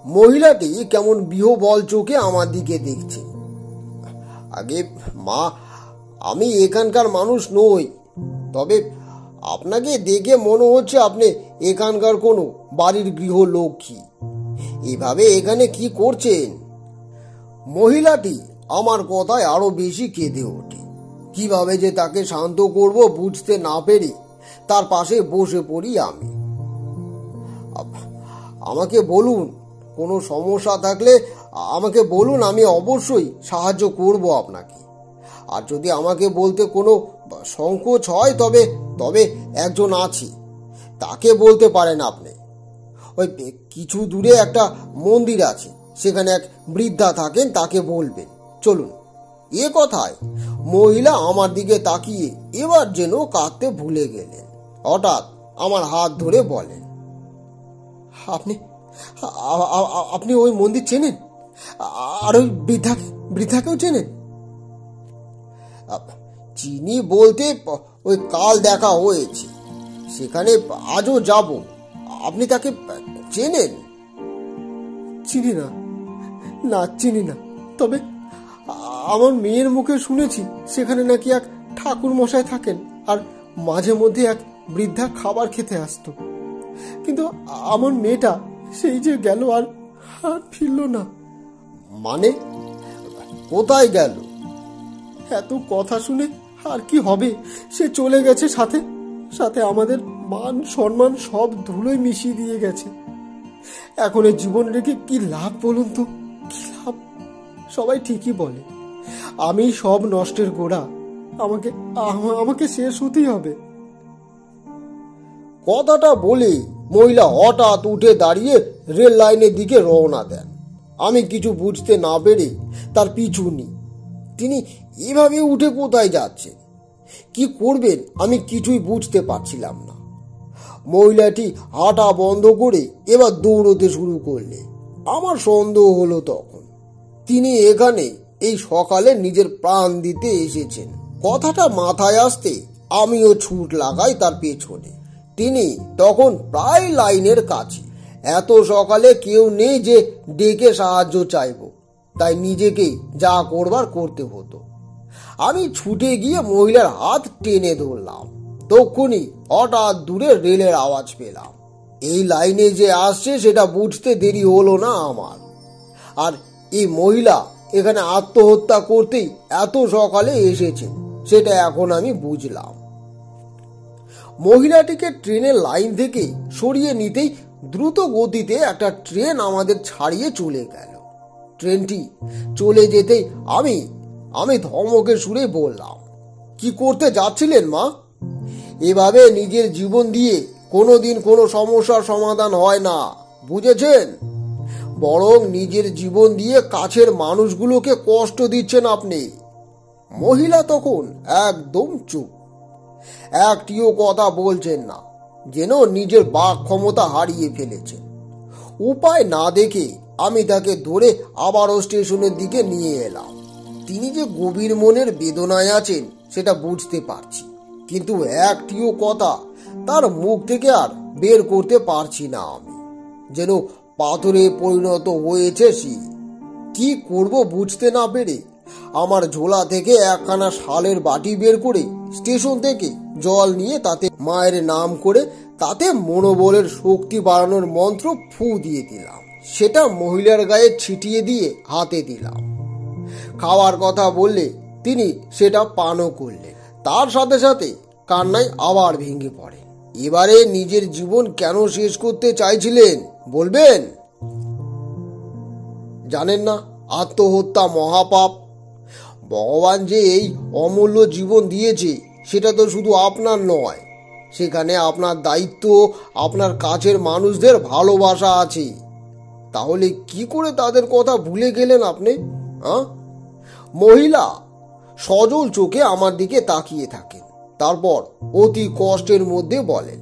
মহিলাটি কেমন বিহ্বল চোখে আমার দিকে দেখছে। আগে মা, আমি এখানকার মানুষ নই, তবে আপনাকে দেখে মনে হচ্ছে আপনি এখানকার কোনো বাড়ির গৃহলক্ষ্মী। এভাবে এখানে কি করছেন? মহিলাটি আমার কথায় আরো বেশি কেঁদে ওঠে। কিভাবে যে তাকে শান্ত করব বুঝতে না পেরে তার পাশে বসে পড়ি আমি। আমাকে বলুন, কোনো সমস্যা থাকলে আমাকে বলুন, আমি অবশ্যই সাহায্য করব আপনাকে। আর যদি আমাকে বলতে কোনো সংকোচ হয়, তবে একজন আছে, তাকে বলতে পারেন আপনি। ওই কিছু দূরে একটা মন্দির আছে, সেখানে এক বৃদ্ধা থাকেন, তাকে বলবেন। চলুন। এ কথায় মহিলা আমার দিকে তাকিয়ে এবার যেন কাঁদতে ভুলে গেলেন। হঠাৎ আমার হাত ধরে বলেন, আপনি ওই মন্দির চেনেন? আর ওই বৃদ্ধাকেও চেনেন? চিনি বলতে ওই কাল দেখা হয়েছে, সেখানে আজও যাব। আপনি তাকে চেনেন? চিনি না, চিনি না। তবে আমার মেয়ের মুখে শুনেছি সেখানে নাকি এক ঠাকুর মশাই থাকেন, আর মাঝে মধ্যে এক বৃদ্ধা খাবার খেতে আসতো। কিন্তু আমার মেয়েটা সেই যে গেল, আর ফিরল না। মানে কোথায় গেল? এত কথা শুনে আর কি হবে, সে চলে গেছে, সাথে সাথে আমাদের মান সম্মান সব ধুলোয় মিশিয়ে দিয়ে গেছে। এখন এই জীবন রেখে কি লাভ বলুন তো, কি লাভ? সবাই ঠিকই বলে আমি সব নষ্টের গোড়া, আমাকে শেষ হতেই হবে। কথাটা বলে মহিলা হঠাৎ উঠে দাঁড়িয়ে রেল লাইনের দিকে রওনা দেন। আমি কিছু বুঝতে না পেরে তার পিছু নিই। তিনি এভাবে উঠে কোথায় যাচ্ছেন, কি করবেন আমি কিছুই বুঝতে পারছিলাম না। মহিলাটি হাঁটা বন্ধ করে এবার দৌড়তে শুরু করলে। আমার সন্দেহ হলো তখন তিনি এখানে এই সকালে নিজের প্রাণ দিতে এসেছেন। কথাটা মাথায় আসতে আমিও ছুট লাগাই তার পেছনে। তিনি তখন প্রায় লাইনের কাছে। এত সকালে কেউ নেই যে ডেকে সাহায্য চাইব, তাই নিজেকেই যা করবার করতে হতো। আমি ছুটে গিয়ে মহিলার হাত টেনে ধরলাম। তখনই হঠাৎ দূরে রেলের আওয়াজ পেলাম। এই লাইনে যে আসছে সেটা বুঝতে দেরি হলো না আমার। আর এই মহিলা এখানে আত্মহত্যা করতেই এত সকালে এসেছেন সেটা এখন আমি বুঝলাম। মহিলাটিকে ট্রেনের লাইন থেকে সরিয়ে নিতেই দ্রুত গতিতে একটা ট্রেন আমাদের ছাড়িয়ে চলে গেল। ট্রেনটি চলে যেতেই আমি ধমকের সুরে বললাম, কি করতে যাচ্ছিলেন মা? এভাবে নিজের জীবন দিয়ে কোনোদিন কোনো সমস্যার সমাধান হয় না, বুঝেছেন? বরং নিজের জীবন দিয়ে কাছের মানুষগুলোকে কষ্ট দিচ্ছেন আপনি। মহিলা তখন একদম চুপ, একটিও কথা বলছেন না, যেন নিজের বাক ক্ষমতা হারিয়ে ফেলেছেন। উপায় না দেখে আমি তাকে ধরে আবারও স্টেশনের দিকে নিয়ে এলাম। তিনি যে গভীর মনের বেদনায় আছেন সেটা বুঝতে পারছি, কিন্তু একটিও কথা তার মুখ থেকে আর বের করতে পারছি না। আমি যেন পাথরে পরিণত হয়েছে সে। কি করব বুঝতে না পেরে আমার ঝোলা থেকে একখানা শালের বাটি বের করে স্টেশন থেকে জল নিয়ে তাতে মায়ের নাম করে তাতে মনোবলের শক্তি বাড়ানোর মন্ত্র ফু দিয়ে দিলাম। সেটা মহিলার গায়ে ছিটিয়ে দিয়ে হাতে দিলাম। খাওয়ার কথা বললে তিনি সেটা পানও করলেন। তার সাথে সাথে কান্নায় আবার ভেঙে পড়ে। এবারে নিজের জীবন কেন শেষ করতে চাইছিলেন বলবেন? জানেন না আত্মহত্যা মহাপাপ? ভগবান যে এই অমূল্য জীবন দিয়েছে সেটা তো শুধু আপনার নয়, সেখানে আপনার দায়িত্ব, আপনার কাছের মানুষদের ভালোবাসা আছে। তাহলে কি করে তাদের কথা ভুলে গেলেন আপনি? মহিলা সজল চোখে আমার দিকে তাকিয়ে থাকেন, তারপর অতি কষ্টের মধ্যে বলেন,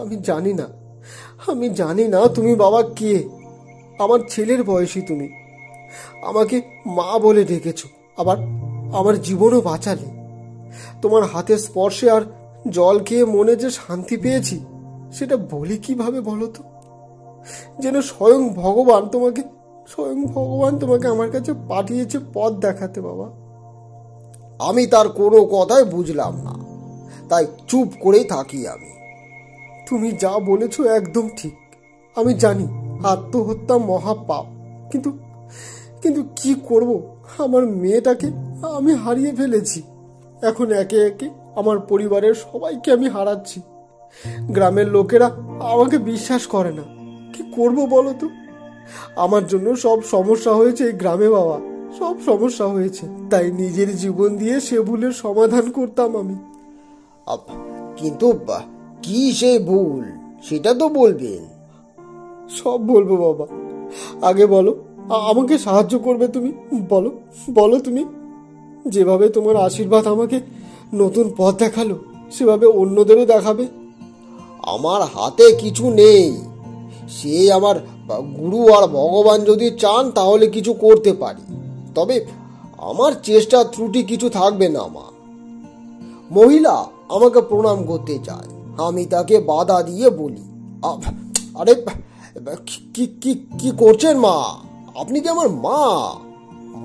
আমি জানি না তুমি বাবা কে। আমার ছেলের বয়সী তুমি আমাকে মা বলে ডেকেছো, আবার আমার জীবনও বাঁচালে। তোমার হাতের স্পর্শে আর জল খেয়ে মনে যে শান্তি পেয়েছি সেটা বলি কিভাবে বলো তো? যেন স্বয়ং ভগবান তোমাকে আমার কাছে পাঠিয়েছে পথ দেখাতে বাবা। আমি তার কোনো কথাই বুঝলাম না, তাই চুপ করেই থাকি আমি। তুমি যা বলেছো একদম ঠিক। আমি জানি আত্মহত্যা মহাপাপ, কিন্তু কি করব? আমার মেয়েটাকে আমি হারিয়ে ফেলেছি। এখন একে একে আমার পরিবারের সবাইকে আমি হারাচ্ছি। গ্রামের লোকেরা আমাকে বিশ্বাস করে না। কি করব বলো তো? আমার জন্য সব সমস্যা হয়েছে এই গ্রামে বাবা, সব সমস্যা হয়েছে। তাই নিজের জীবন দিয়ে সে ভুলের সমাধান করতাম আমি। কিন্তু কি সে ভুল সেটা তো বলবেন। সব বলবো বাবা, আগে বলো আমাকে সাহায্য করবে তুমি? বলো তুমি যেভাবে তোমার আশীর্বাদ আমাকে নতুন পথ দেখালো সেভাবে অন্যদেরও দেখাবে। আমার হাতে কিছু নেই, সে আমার গুরু আর ভগবান যদি চান তাহলে কিছু করতে পারি, তবে আমার চেষ্টা ত্রুটি কিছু থাকবে না মা। মহিলা আমাকে প্রণাম করতে চায়, আমি তাকে বাধা দিয়ে বলি, আরে কি করছেন মা? আপনি কি আমার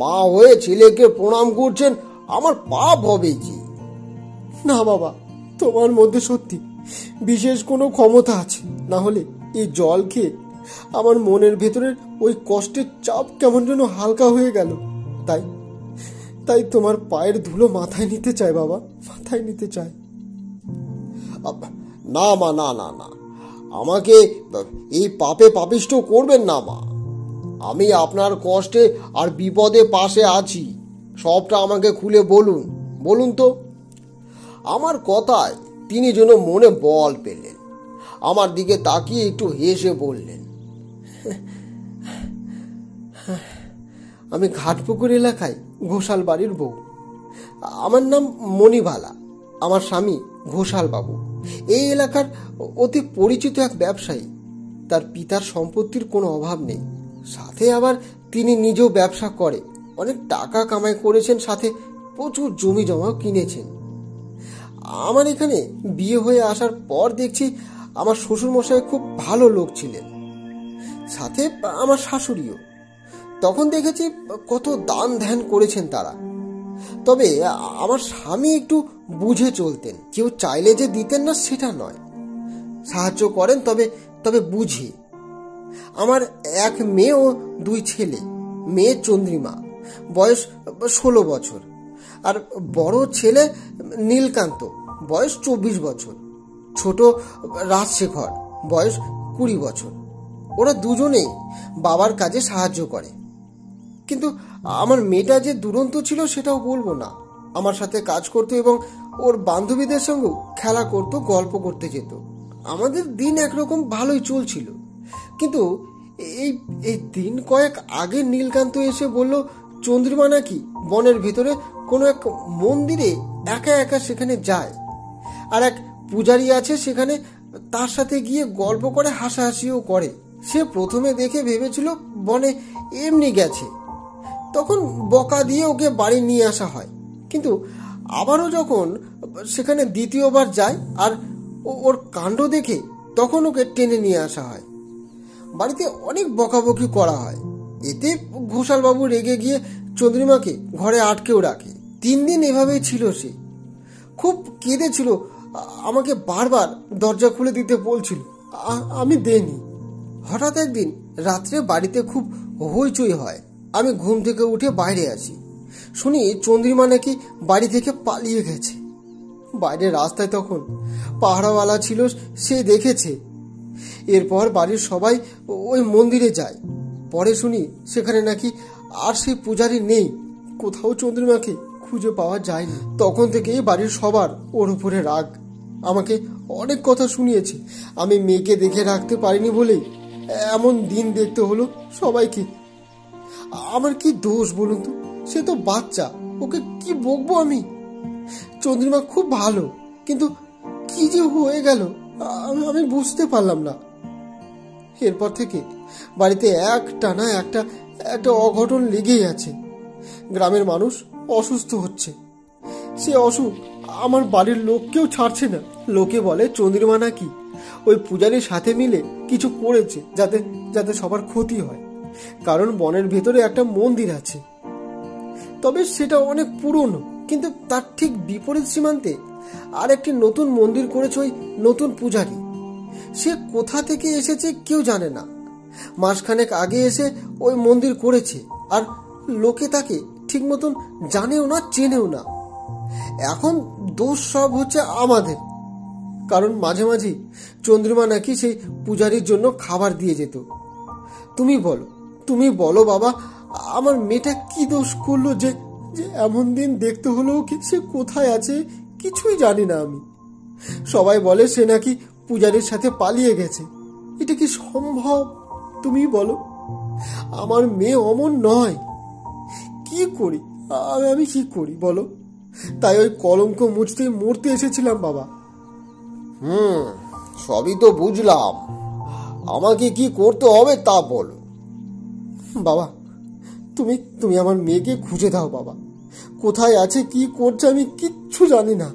মা হয়ে ছেলেকে প্রণাম করছেন? আমার পাপ হবে কি? না বাবা, তোমার মধ্যে সত্যি বিশেষ কোনো ক্ষমতা আছে, না হলে এই জল খেয়ে আমার মনের ভেতরের ওই কষ্টের চাপ কেমন যেন হালকা হয়ে গেল। তাই তাই তোমার পায়ের ধুলো মাথায় নিতে চাই বাবা, মাথায় নিতে চাই। না মা, না না না, আমাকে এই পাপে পাপিষ্ট করবেন না মা। আমি আপনার কষ্টে আর বিপদে পাশে আছি, সবটা আমাকে খুলে বলুন, বলুন তো। আমার কথায় তিনি যেন মনে বল পেলেন, আমার দিকে তাকিয়ে একটু হেসে বললেন, আমি ঘাটপুকুর এলাকায় ঘোষাল বাড়ির বউ। আমার নাম মণিবালা। আমার স্বামী ঘোষাল বাবু এই এলাকার অতি পরিচিত এক ব্যবসায়ী। তার পিতার সম্পত্তির কোনো অভাব নেই, সাথে আবার তিনি নিজেও ব্যবসা করে অনেক টাকা কামাই করেছেন, সাথে প্রচুর জমি জমাও কিনেছেন। আমার এখানে বিয়ে হয়ে আসার পর দেখছি আমার শ্বশুরমশাই খুব ভালো লোক ছিলেন, সাথে আমার শাশুড়িও। তখন দেখেছি কত দান ধ্যান করেছেন তারা। তবে আমার স্বামী একটু বুঝে চলতেন, কেউ চাইলে যে দিতেন না সেটা নয়, সাহায্য করেন তবে তবে বুঝে। আমার এক মেয়ে ও 2 ছেলে। মেয়ে চন্দ্রিমা, বয়স 16 বছর, আর বড় ছেলে নীলকান্ত, বয়স 24 বছর। ছোট রাজশেখর, বয়স 20 বছর। ওরা দুজনেই বাবার কাজে সাহায্য করে। কিন্তু আমার মেয়েটা যে দুরন্ত ছিল সেটাও বলবো না। আমার সাথে কাজ করতো এবং ওর বান্ধবীদের সঙ্গেও খেলা করতো, গল্প করতে যেত। আমাদের দিন একরকম ভালোই চলছিল। কিন্তু এই এই দিন কয়েক আগে নীলকান্ত এসে বলল চন্দ্রিমা নাকি বনের ভিতরে কোনো এক মন্দিরে একা একা সেখানে যায়, আর এক পূজারী আছে সেখানে, তার সাথে গিয়ে গল্প করে হাসাহাসিও করে। সে প্রথমে দেখে ভেবেছিল বনে এমনি গেছে, তখন বকা দিয়ে ওকে বাড়ি নিয়ে আসা হয়। কিন্তু আবারও যখন সেখানে দ্বিতীয়বার যায় আর ওর কাণ্ড দেখে তখন ওকে টেনে নিয়ে আসা হয়। বাড়িতে অনেক বকাবকি করা হয়। এতে ঘোষালবাবু রেগে গিয়ে চন্দ্রিমাকে ঘরে আটকেও রাখে। 3 দিন এভাবেই ছিল সে। খুব কেঁদেছিল, আমাকে বারবার দরজা খুলে দিতে বলছিল, আমি দেইনি। হঠাৎ একদিন রাত্রে বাড়িতে খুব হইচই হয়। আমি ঘুম থেকে উঠে বাইরে আসি, শুনি চন্দ্রিমা নাকি বাড়ি থেকে পালিয়ে গেছে। বাইরে রাস্তায় তখন পাহারাওয়ালা ছিল, সে দেখেছে। এরপর বাড়ির সবাই ওই মন্দিরে যায়। পরে শুনি সেখানে নাকি আর সেই পূজারী নেই, কোথাও চন্দ্রিমাকে খুঁজে পাওয়া যায়নি। তখন থেকেই বাড়ির সবার ওর উপরে রাগ। আমাকে অনেক কথা শুনিয়েছে। আমি মেয়েকে দেখে রাখতে পারিনি বলেই এমন দিন দেখতে হলো সবাইকে। আমার কি দোষ বলুন তো? সে তো বাচ্চা, ওকে কি বকবো আমি? চন্দ্রিমা খুব ভালো, কিন্তু কি যে হয়ে গেল আমি বুঝতে পারলাম না। এরপর থেকে বাড়িতে একটানা একটা অঘটন লেগেই আছে। গ্রামের মানুষ অসুস্থ হচ্ছে, সে অসুখ আমার বাড়ির লোককেও ছাড়ছে না। লোকে বলে চন্দ্রিমা নাকি ওই পূজারীর সাথে মিলে কিছু করেছে যাতে যাতে সবার ক্ষতি হয়, কারণ বনের ভেতরে একটা মন্দির আছে। তবে সেটা অনেক পুরনো, কিন্তু তার ঠিক বিপরীত সীমান্তে আর একটি নতুন মন্দির করেছে ওই নতুন পূজারী। সে কোথা থেকে এসেছে কেউ জানে না। মাসখানেক আগে এসে ওই মন্দির করেছে, আর লোকে তাকে ঠিক মতন জানেও না, চেনেও না। এখন দোষ সব হচ্ছে আমাদের, কারণ মাঝে মাঝে চন্দ্রিমা নাকি সেই পূজারীর জন্য খাবার দিয়ে যেত। তুমি বলো বাবা, আমার মেয়েটা কি দোষ করলো যে এমন দিন দেখতে হলো ওকে? সে কোথায় আছে কিছুই জানি না আমি। সবাই বলে সে নাকি পূজারীর সাথে পালিয়ে গেছে। এটা কি সম্ভব? তুমি বলো। আমার মেয়ে অমন নয়। কি করি আমি, কি করি বলো? তাই ওই কলঙ্ক মুছতে মরতে এসেছিলাম বাবা। সবই তো বুঝলাম, আমাকে কি করতে হবে তা বলো। বাবা, তুমি আমার মেয়েকে খুঁজে দাও বাবা। কোথায় আছে, কি করছে আমি কিচ্ছু জানি না।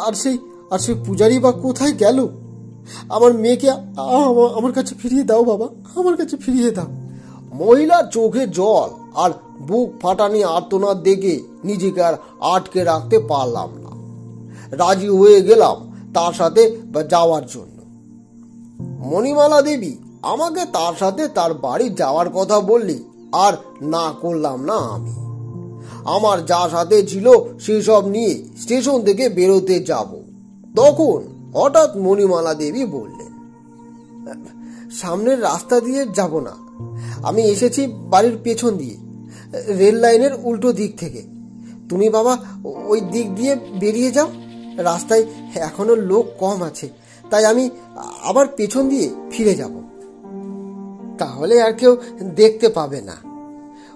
আর সেই পূজারি বা কোথায় গেল? আমার মেয়েকে আমার কাছে ফিরিয়ে দাও বাবা, আমার কাছে ফিরিয়ে দাও। মহিলার চোখে জল আর বুক ফাটানি আর্তনাদ দেখে নিজেকে আর আটকে রাখতে পারলাম না। রাজি হয়ে গেলাম তার সাথে যাওয়ার জন্য। মণিমালা দেবী আমাকে তার সাথে তার বাড়ি যাওয়ার কথা বললি আর না করলাম না আমি। আমার যা সাথে ছিল সেসব নিয়ে স্টেশন থেকে বেরোতে যাব, তখন হঠাৎ মণিমালা দেবী বললেন, সামনের রাস্তা দিয়ে যাব না, আমি এসেছি বাড়ির পেছন দিয়ে, রেল লাইনের উল্টো দিক থেকে। তুমি বাবা ওই দিক দিয়ে বেরিয়ে যাও, রাস্তায় এখনো লোক কম আছে, তাই আমি আবার পেছন দিয়ে ফিরে যাব। তাহলে আর কেউ দেখতে পাবে না।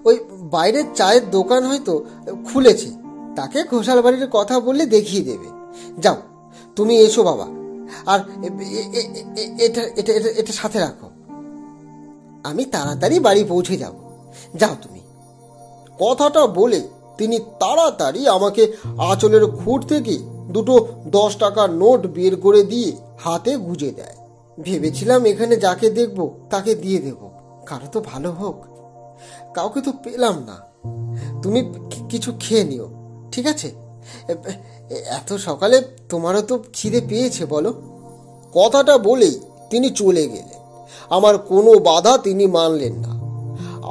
ওই বাইরের চায়ের দোকান হয়তো খুলেছে, তাকে ঘোষাল বাড়ির কথা বললে দেখিয়ে দেবে। যাও, তুমি এসো বাবা, আর এটা এটা এটা সাথে রাখো, আমি তাড়াতাড়ি বাড়ি পৌঁছে যাব। যাও তুমি। কথাটা বলে তিনি তাড়াতাড়ি আমাকে আঁচলের খুঁট থেকে দুটো 10 টাকার নোট বের করে দিয়ে হাতে গুজে দেয়। ভেবেছিলাম এখানে যাকে দেখব তাকে দিয়ে দেব, কারো তো ভালো হোক। কাউকে তো পেলাম না। তুমি কিছু খেয়ে নিও, ঠিক আছে? এত সকালে তোমারও তো খিদে পেয়েছে, বলো। কথাটা বলেই তিনি চলে গেলেন। আমার কোনো বাধা তিনি মানলেন না।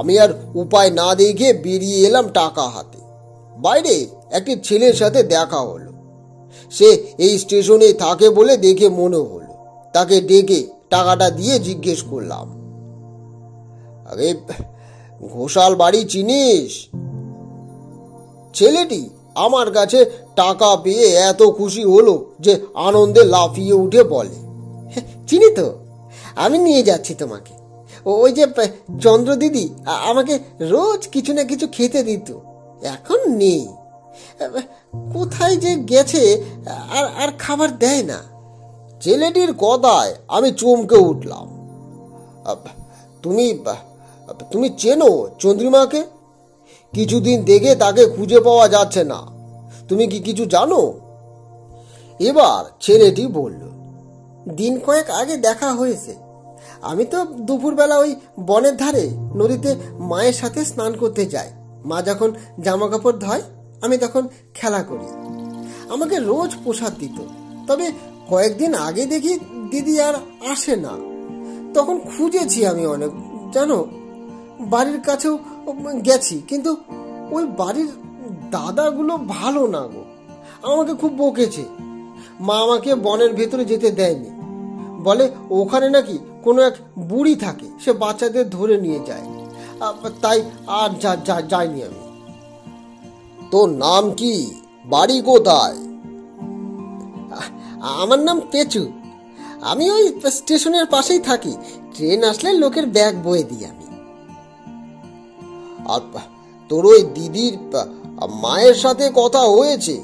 আমি আর উপায় না দেখে বেরিয়ে এলাম টাকা হাতে। বাইরে একটি ছেলের সাথে দেখা হলো। সে এই স্টেশনে থাকে বলে দেখে মনে হলো। তাকে ডেকে টাকাটা দিয়ে জিজ্ঞেস করলাম, আরে ঘোষাল বাড়ি চিনিস? ছেলেটি আমার কাছে টাকা পেয়ে এত খুশি হলো যে আনন্দে লাফিয়ে উঠে বলে, চিনি তো, আমি নিয়ে যাচ্ছি তোমাকে। ওই যে চন্দ্র দিদি আমাকে রোজ কিছু না কিছু খেতে দিত, এখন নেই, কোথায় যে গেছে, আর আর খাবার দেয় না। ছেলেটির কথায় আমি চমকে উঠলাম। তুমি তুমি চেনো চন্দ্রিমাকে? কিছুদিন দেখে তাকে খুঁজে পাওয়া যাচ্ছে না, তুমি কি কিছু জানো? এবার ছেলেটি বলল, দিন কয়েক আগে দেখা হয়েছে। আমি তো দুপুরবেলা ওই বনের ধারে নদীতে মায়ের সাথে স্নান করতে যাই। মা যখন জামা কাপড় ধয় আমি তখন খেলা করি। আমাকে রোজ প্রসাদ দিত। তবে কয়েকদিন আগে দেখি দিদি আর আসে না। তখন খুঁজেছি আমি অনেক, জানো, বাড়ির কাছেও গেছি, কিন্তু ওই বাড়ির দাদাগুলো ভালো না গো, আমাকে খুব বকেছে। মা আমাকে বনের ভেতরে যেতে দেয়নি, বলে ওখানে নাকি কোনো এক বুড়ি থাকে, সে বাচ্চাদের ধরে নিয়ে যায়। তাই আর যাইনি আমি। তোর নাম কি, বাড়ি কোথায়? আমার নাম পেঁচু। আমি ওই স্টেশনের পাশেই থাকি, ট্রেন আসলে লোকের ব্যাগ বয়ে দিই আমি। আর তোর ওই দিদির মায়ের সাথে কথা হয়েছে?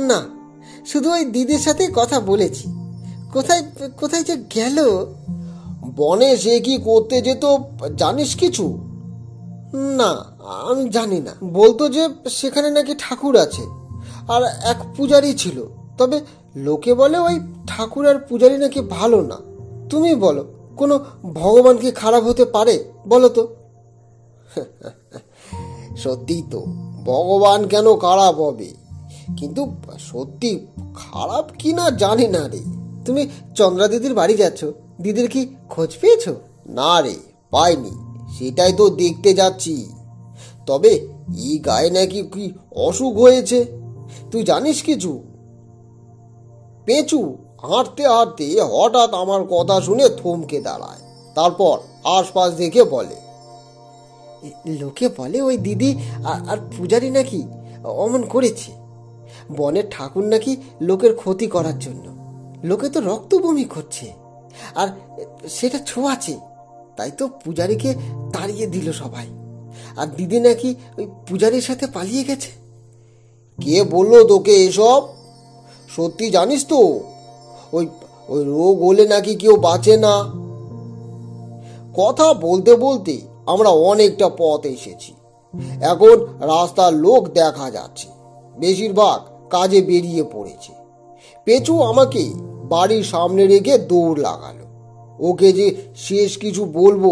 না, শুধু ওই দিদির সাথে কথা বলেছি। কোথায় কোথায় যে গেল। বনে সে কি করতে যেত জানিস কিছু? না, আমি জানি না। বলতো যে সেখানে নাকি ঠাকুর আছে আর এক পূজারি ছিল। তবে লোকে বলে ওই ঠাকুর আর পূজারি নাকি ভালো না। তুমি বলো, কোনো ভগবান কি খারাপ হতে পারে বলো তো? সত্যি তো, ভগবান কেন খারাপ হবে, কিন্তু সত্যি খারাপ কি না জানি না রে। তুমি চন্দ্রা দিদির বাড়ি যাচ্ছ, দিদির কি খোঁজ পেয়েছো? না রে, পাইনি, সেটাই তো দেখতে যাচ্ছি। তবে এই গায়ে নাকি কি অসুখ হয়েছে, তুই জানিস কিছু? পেঁচু হাঁটতে হাঁটতে হঠাৎ আমার কথা শুনে থমকে দাঁড়ায়। তারপর আশপাশ দেখে বলে, লোকে বলে ওই দিদি আর পূজারি নাকি অমন করেছে। বনের ঠাকুর নাকি লোকের ক্ষতি করার জন্য। লোকে তো রক্ত বমি করছে, আর সেটা ছোঁয়াছে, তাই তো পূজারীকে তাড়িয়ে দিল সবাই। আর দিদি নাকি ওই পূজারীর সাথে পালিয়ে গেছে। কে বললো তোকে এসব? সত্যি জানিস তো? ওই ওই রোগ হলে নাকি কেউ বাঁচে না। কথা বলতে বলতে আমরা অনেকটা পথ এসেছি। এখন রাস্তার লোক দেখা যাচ্ছে, বেশিরভাগ কাজে বেরিয়ে পড়েছে। পেঁচু আমাকে বাড়ির সামনে রেখে দৌড় লাগালো। ওকে যে শেষ কিছু বলবো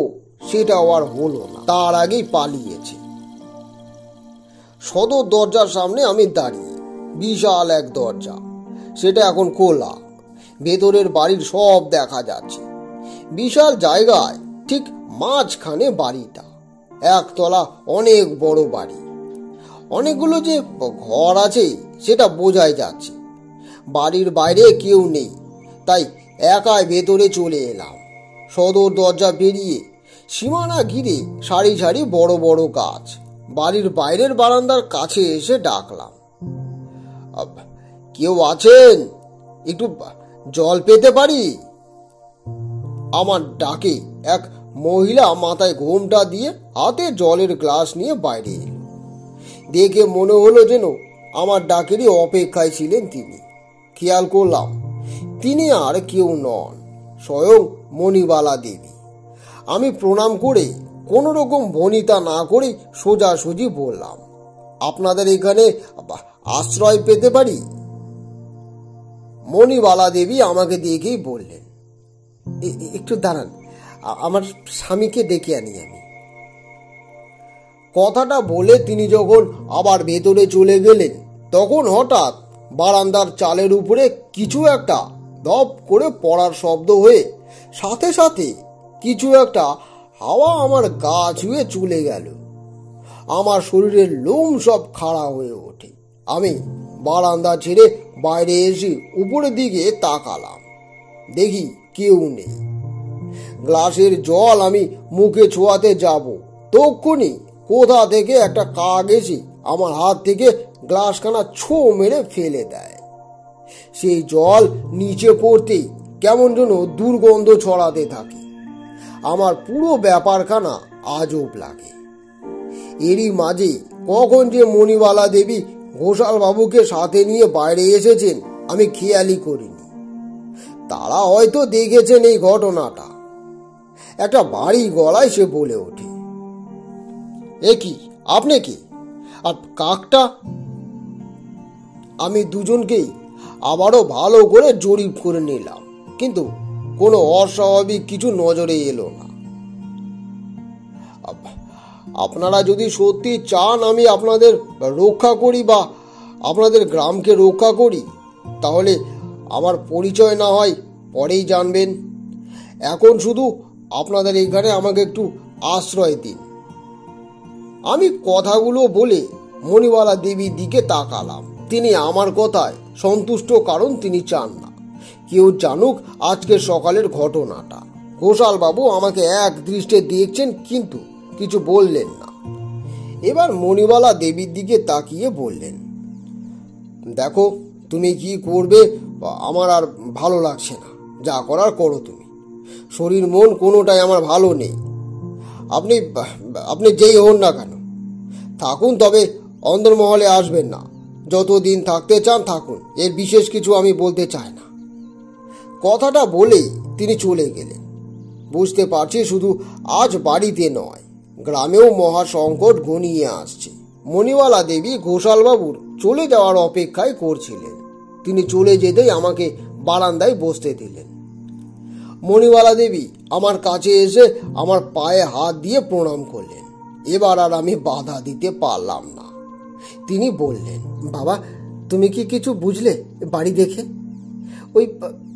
সেটাও আর হলো না, তার আগেই পালিয়েছে। সদর দরজার সামনে আমি দাঁড়িয়ে, বিশাল এক দরজা, সেটা এখন খোলা। ভেতরের বাড়ির সব দেখা যাচ্ছে। বিশাল জায়গায় ঠিক মাঝখানে বাড়িটা। একতলা অনেক বড় বাড়ি। অনেকগুলো যে ঘর আছে সেটা বোঝাই যাচ্ছে। বাড়ির বাইরে কেউ নেই, তাই একাই ভেতরে চলে এলাম। সদর দরজা পেরিয়ে সীমানা ঘিরে সারি সারি বড় বড় গাছ। বাড়ির বাইরের বারান্দার কাছে এসে ডাকলাম, কেউ আছেন? একটু জল পেতে পারি? আমার ডাকে এক মহিলা মাথায় ঘোমটা দিয়ে হাতে জলের গ্লাস নিয়ে বাইরে এলো। দেখে মনে হলো যেন আমার ডাকেরই অপেক্ষায় ছিলেন তিনি। খেয়াল করলাম তিনি আর কেউ নন, স্বয়ং মণিবালা দেবী। আমি প্রণাম করে কোনো রকম ভনিতা না করে সোজাসুজি বললাম, আপনাদের এখানে আশ্রয় পেতে পারি? মণিবালা দেবী আমাকে দেখেই বললেন, একটু দাঁড়ান, আমার স্বামীকে ডেকে আনি আমি। কথাটা বলে তিনি যখন আবার ভেতরে চলে গেলেন, তখন হঠাৎ বারান্দার চালের উপরে কিছু একটা ধপ করে পড়ার শব্দ হয়ে সাথে সাথে কিছু একটা হাওয়া আমার গা ছুঁয়ে চলে গেল। আমার শরীরের লোম সব খাড়া হয়ে ওঠে। আমি বারান্দা ছেড়ে বাইরে এসে উপরের দিকে তাকালাম। দেখি কেউ নেই। গ্লাসের জল আমি মুখে ছোঁয়াতে যাব, তক্ষুনি কোথা থেকে একটা কাক এসে আমার হাত থেকে গ্লাসখানা ছো মেরে ফেলে দেয়। সেই জল নিচে পড়তেই কেমন যেন দুর্গন্ধ ছড়াতে থাকে। আমার পুরো ব্যাপারখানা আজব লাগে। এরই মাঝে কখন যে মণিবালা দেবী ঘোষাল বাবুকে সাথে নিয়ে বাইরে এসেছেন আমি খেয়ালই করিনি। তারা হয়তো দেখেছেন এই ঘটনাটা। একটা বাড়ি গলায় সে বলে ওঠে, এ কি, আপনি কি? আর কাকটা? আমি দুজনকেই আবারও ভালো করে জরিপ করে নিলাম, কিন্তু কোনো অস্বাভাবিক কিছু নজরে এলো না। আপনারা যদি সত্যি চান আমি আপনাদের রক্ষা করি বা আপনাদের গ্রামকে রক্ষা করি, তাহলে আমার পরিচয় না হয় পরেই জানবেন। এখন শুধু আপনাদের এখানে আমাকে একটু আশ্রয় দিন। আমি কথাগুলো বলে মণিবালা দেবীর দিকে তাকালাম। তিনি আমার কথায় সন্তুষ্ট, কারণ তিনি চান না কেউ জানুক আজকের সকালের ঘটনাটা। ঘোষাল বাবু আমাকে এক দৃষ্টে দেখছেন, কিন্তু কিছু বললেন না। এবার মণিবালা দেবীর দিকে তাকিয়ে বললেন, দেখো, তুমি কি করবে আমার আর ভালো লাগছে না। যা করার করো তুমি। শরীর মন কোনোটাই আমার ভালো নেই। আপনি যেই হন না কেন থাকুন, তবে অন্দরমহলে আসবেন না। যতদিন থাকতে চান থাকুন, এর বিশেষ কিছু আমি বলতে চাই না। কথাটা বলেই তিনি চলে গেলেন। বুঝতে পারছি শুধু আজ বাড়িতে নয়, গ্রামেও মহা সংকট ঘনিয়ে আসছে। মণিবালা দেবী ঘোষালবাবুর চলে যাওয়ার অপেক্ষায় করছিলেন। তিনি চলে যেতেই আমাকে বারান্দায় বসতে দিলেন। মণিবালা দেবী আমার কাছে এসে আমার পায়ে হাত দিয়ে প্রণাম করলেন। এবার আর আমি বাধা দিতে পারলাম না। তিনি বললেন, বাবা, তুমি কি কিছু বুঝলে বাড়ি দেখে? ওই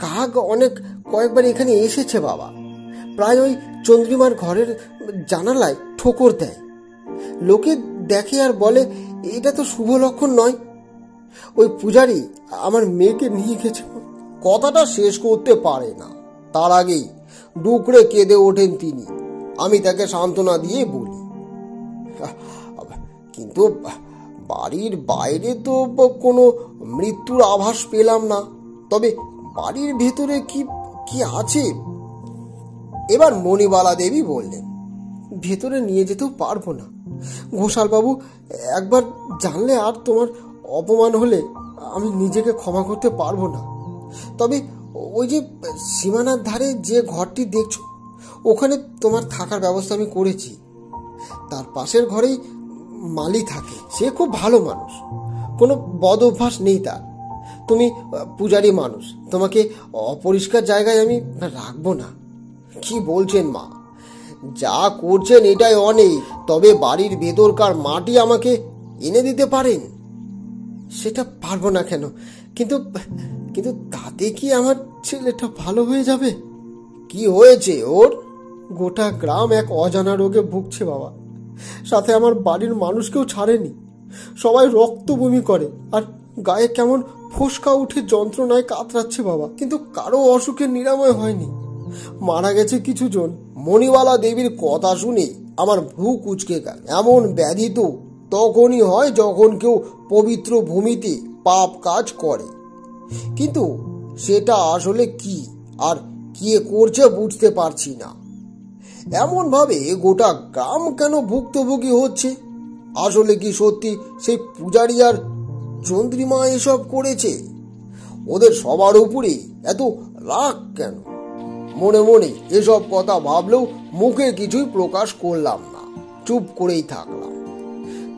কাক কয়েকবার এখানে এসেছে বাবা। প্রায় ওই চন্দ্রিমার ঘরের জানালায় ঠোকর দেয়। লোকে দেখে আর বলে এটা তো শুভ লক্ষণ নয়। ওই পূজারি আমার মেয়েকে নিয়ে গেছে। কথাটা শেষ করতে পারে না, তার আগেই ডুকরে কেঁদে ওঠেন তিনি। আমি তাকে সান্ত্বনা দিয়ে বলি, কিন্তু বাড়ির বাইরে তো কোনো মৃত্যুর আভাস পেলাম না, তবে বাড়ির ভেতরে কি আছে? এবার মণিবালা দেবী বললেন, ভেতরে নিয়ে যেতেও পারবো না ঘোষালবাবু। একবার জানলে আর তোমার অপমান হলে আমি নিজেকে ক্ষমা করতে পারবো না। তবে ওই যে সীমানার ধারে যে ঘরটি দেখছো, ওখানে তোমার থাকার ব্যবস্থা আমি করেছি। তার পাশের ঘরেই মালি থাকে। সে খুব ভালো মানুষ, কোনো বদ অভ্যাস নেই তার। তুমি পূজারি মানুষ, তোমাকে অপরিষ্কার জায়গায় আমি রাখবো না। কি বলছেন মা? যা করছেন এটাই অনেক। তবে বাড়ির ভেতরকার মাটি আমাকে এনে দিতে পারেন? সেটা পারবো না কেন? কিন্তু তাতে কি আমার ছেলেটা ভালো হয়ে যাবে? কি হয়েছে ওর? গোটা গ্রাম এক অজানা রোগে ভুগছে বাবা, সাথে আমার বাড়ির মানুষকেও ছাড়েনি। সবাই রক্ত বমি করে আর গায়ে কেমন ফোসকা উঠে যন্ত্রণায় কাতরাচ্ছে বাবা, কিন্তু কারো অসুখের নিরাময় হয়নি। মারা গেছে কিছু জন। মণিবালা দেবীর কথা শুনে আমার ভ্রু কুঁচকে গেল। এমন ব্যাধি তো তখনই হয় যখন কেউ পবিত্র ভূমিতে পাপ কাজ করে, কিন্তু সেটা আসলে কি আর কে করছে বুঝতে পারছি না। এমন ভাবে গোটা গ্রাম কেন ভুক্তভোগী হচ্ছে? আসলে কি সত্যি সেই পূজারি আর চন্দ্রিমা এসব করেছে? ওদের সবার উপরে এত রাগ কেন? মনে মনে এসব কথা ভাবলেও মুখে কিছুই প্রকাশ করলাম না, চুপ করেই থাকলাম।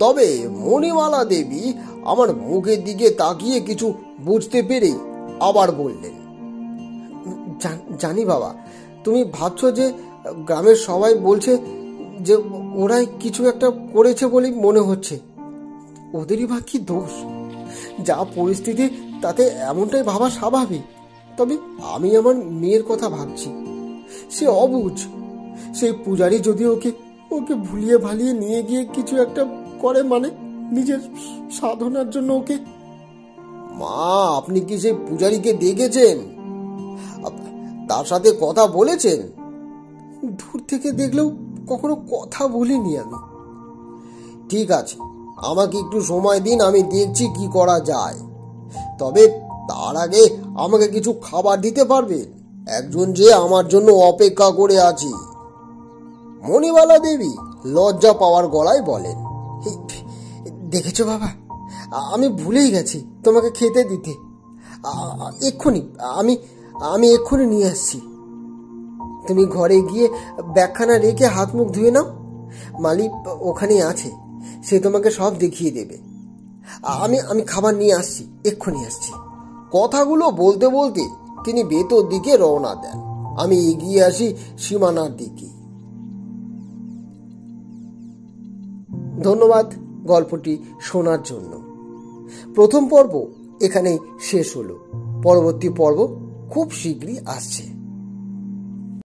তবে মণিমালা দেবী আমার মুখের দিকে তাকিয়ে কিছু বুঝতে পেরেই আবার বললেন, জানি বাবা, তুমি ভাবছো যে গ্রামের সবাই বলছে যে ওরাই কিছু একটা করেছে বলেই মনে হচ্ছে। ওদেরই বা কি দোষ? যা পরিস্থিতি তাতে এমনটাই ভাবা স্বাভাবিক। তবে আমি আমার মেয়ের কথা ভাবছি। সে অবুঝ। সেই পূজারি যদি ওকে ভুলিয়ে ভালিয়ে নিয়ে গিয়ে কিছু একটা করে, মানে নিজের সাধনার জন্য ওকে। মা, আপনি কি সেই পূজারীকে দেখেছেন? তার সাথে কথা বলেছেন? দূর থেকে দেখলেও কখনো কথা বলিনি আমি। ঠিক আছে, আমাকে একটু সময় দিন, আমি দেখছি কি করা যায়। তবে তার আগে আমাকে কিছু খাবার দিতে পারবেন? একজন যে আমার জন্য অপেক্ষা করে আছে। মণিবালা দেবী লজ্জা পাওয়ার গলায় বলেন, দেখেছো বাবা, আমি ভুলেই গেছি তোমাকে খেতে দিতে। এক্ষুনি আমি এক্ষুনি নিয়ে আসছি। তুমি ঘরে গিয়ে ব্যাগখানা রেখে হাত মুখ ধুয়ে নাও। মালিক ওখানেই আছে, সে তোমাকে সব দেখিয়ে দেবে। আমি খাবার নিয়ে আসছি, এক্ষুনি আসছি। কথাগুলো বলতে বলতে তিনি ভেতর দিকে রওনা দেন। আমি এগিয়ে আসি সীমানার দিকে। ধন্যবাদ গল্পটি শোনার জন্য। প্রথম পর্ব এখানেই শেষ হলো। পরবর্তী পর্ব খুব শীঘ্রই আসছে।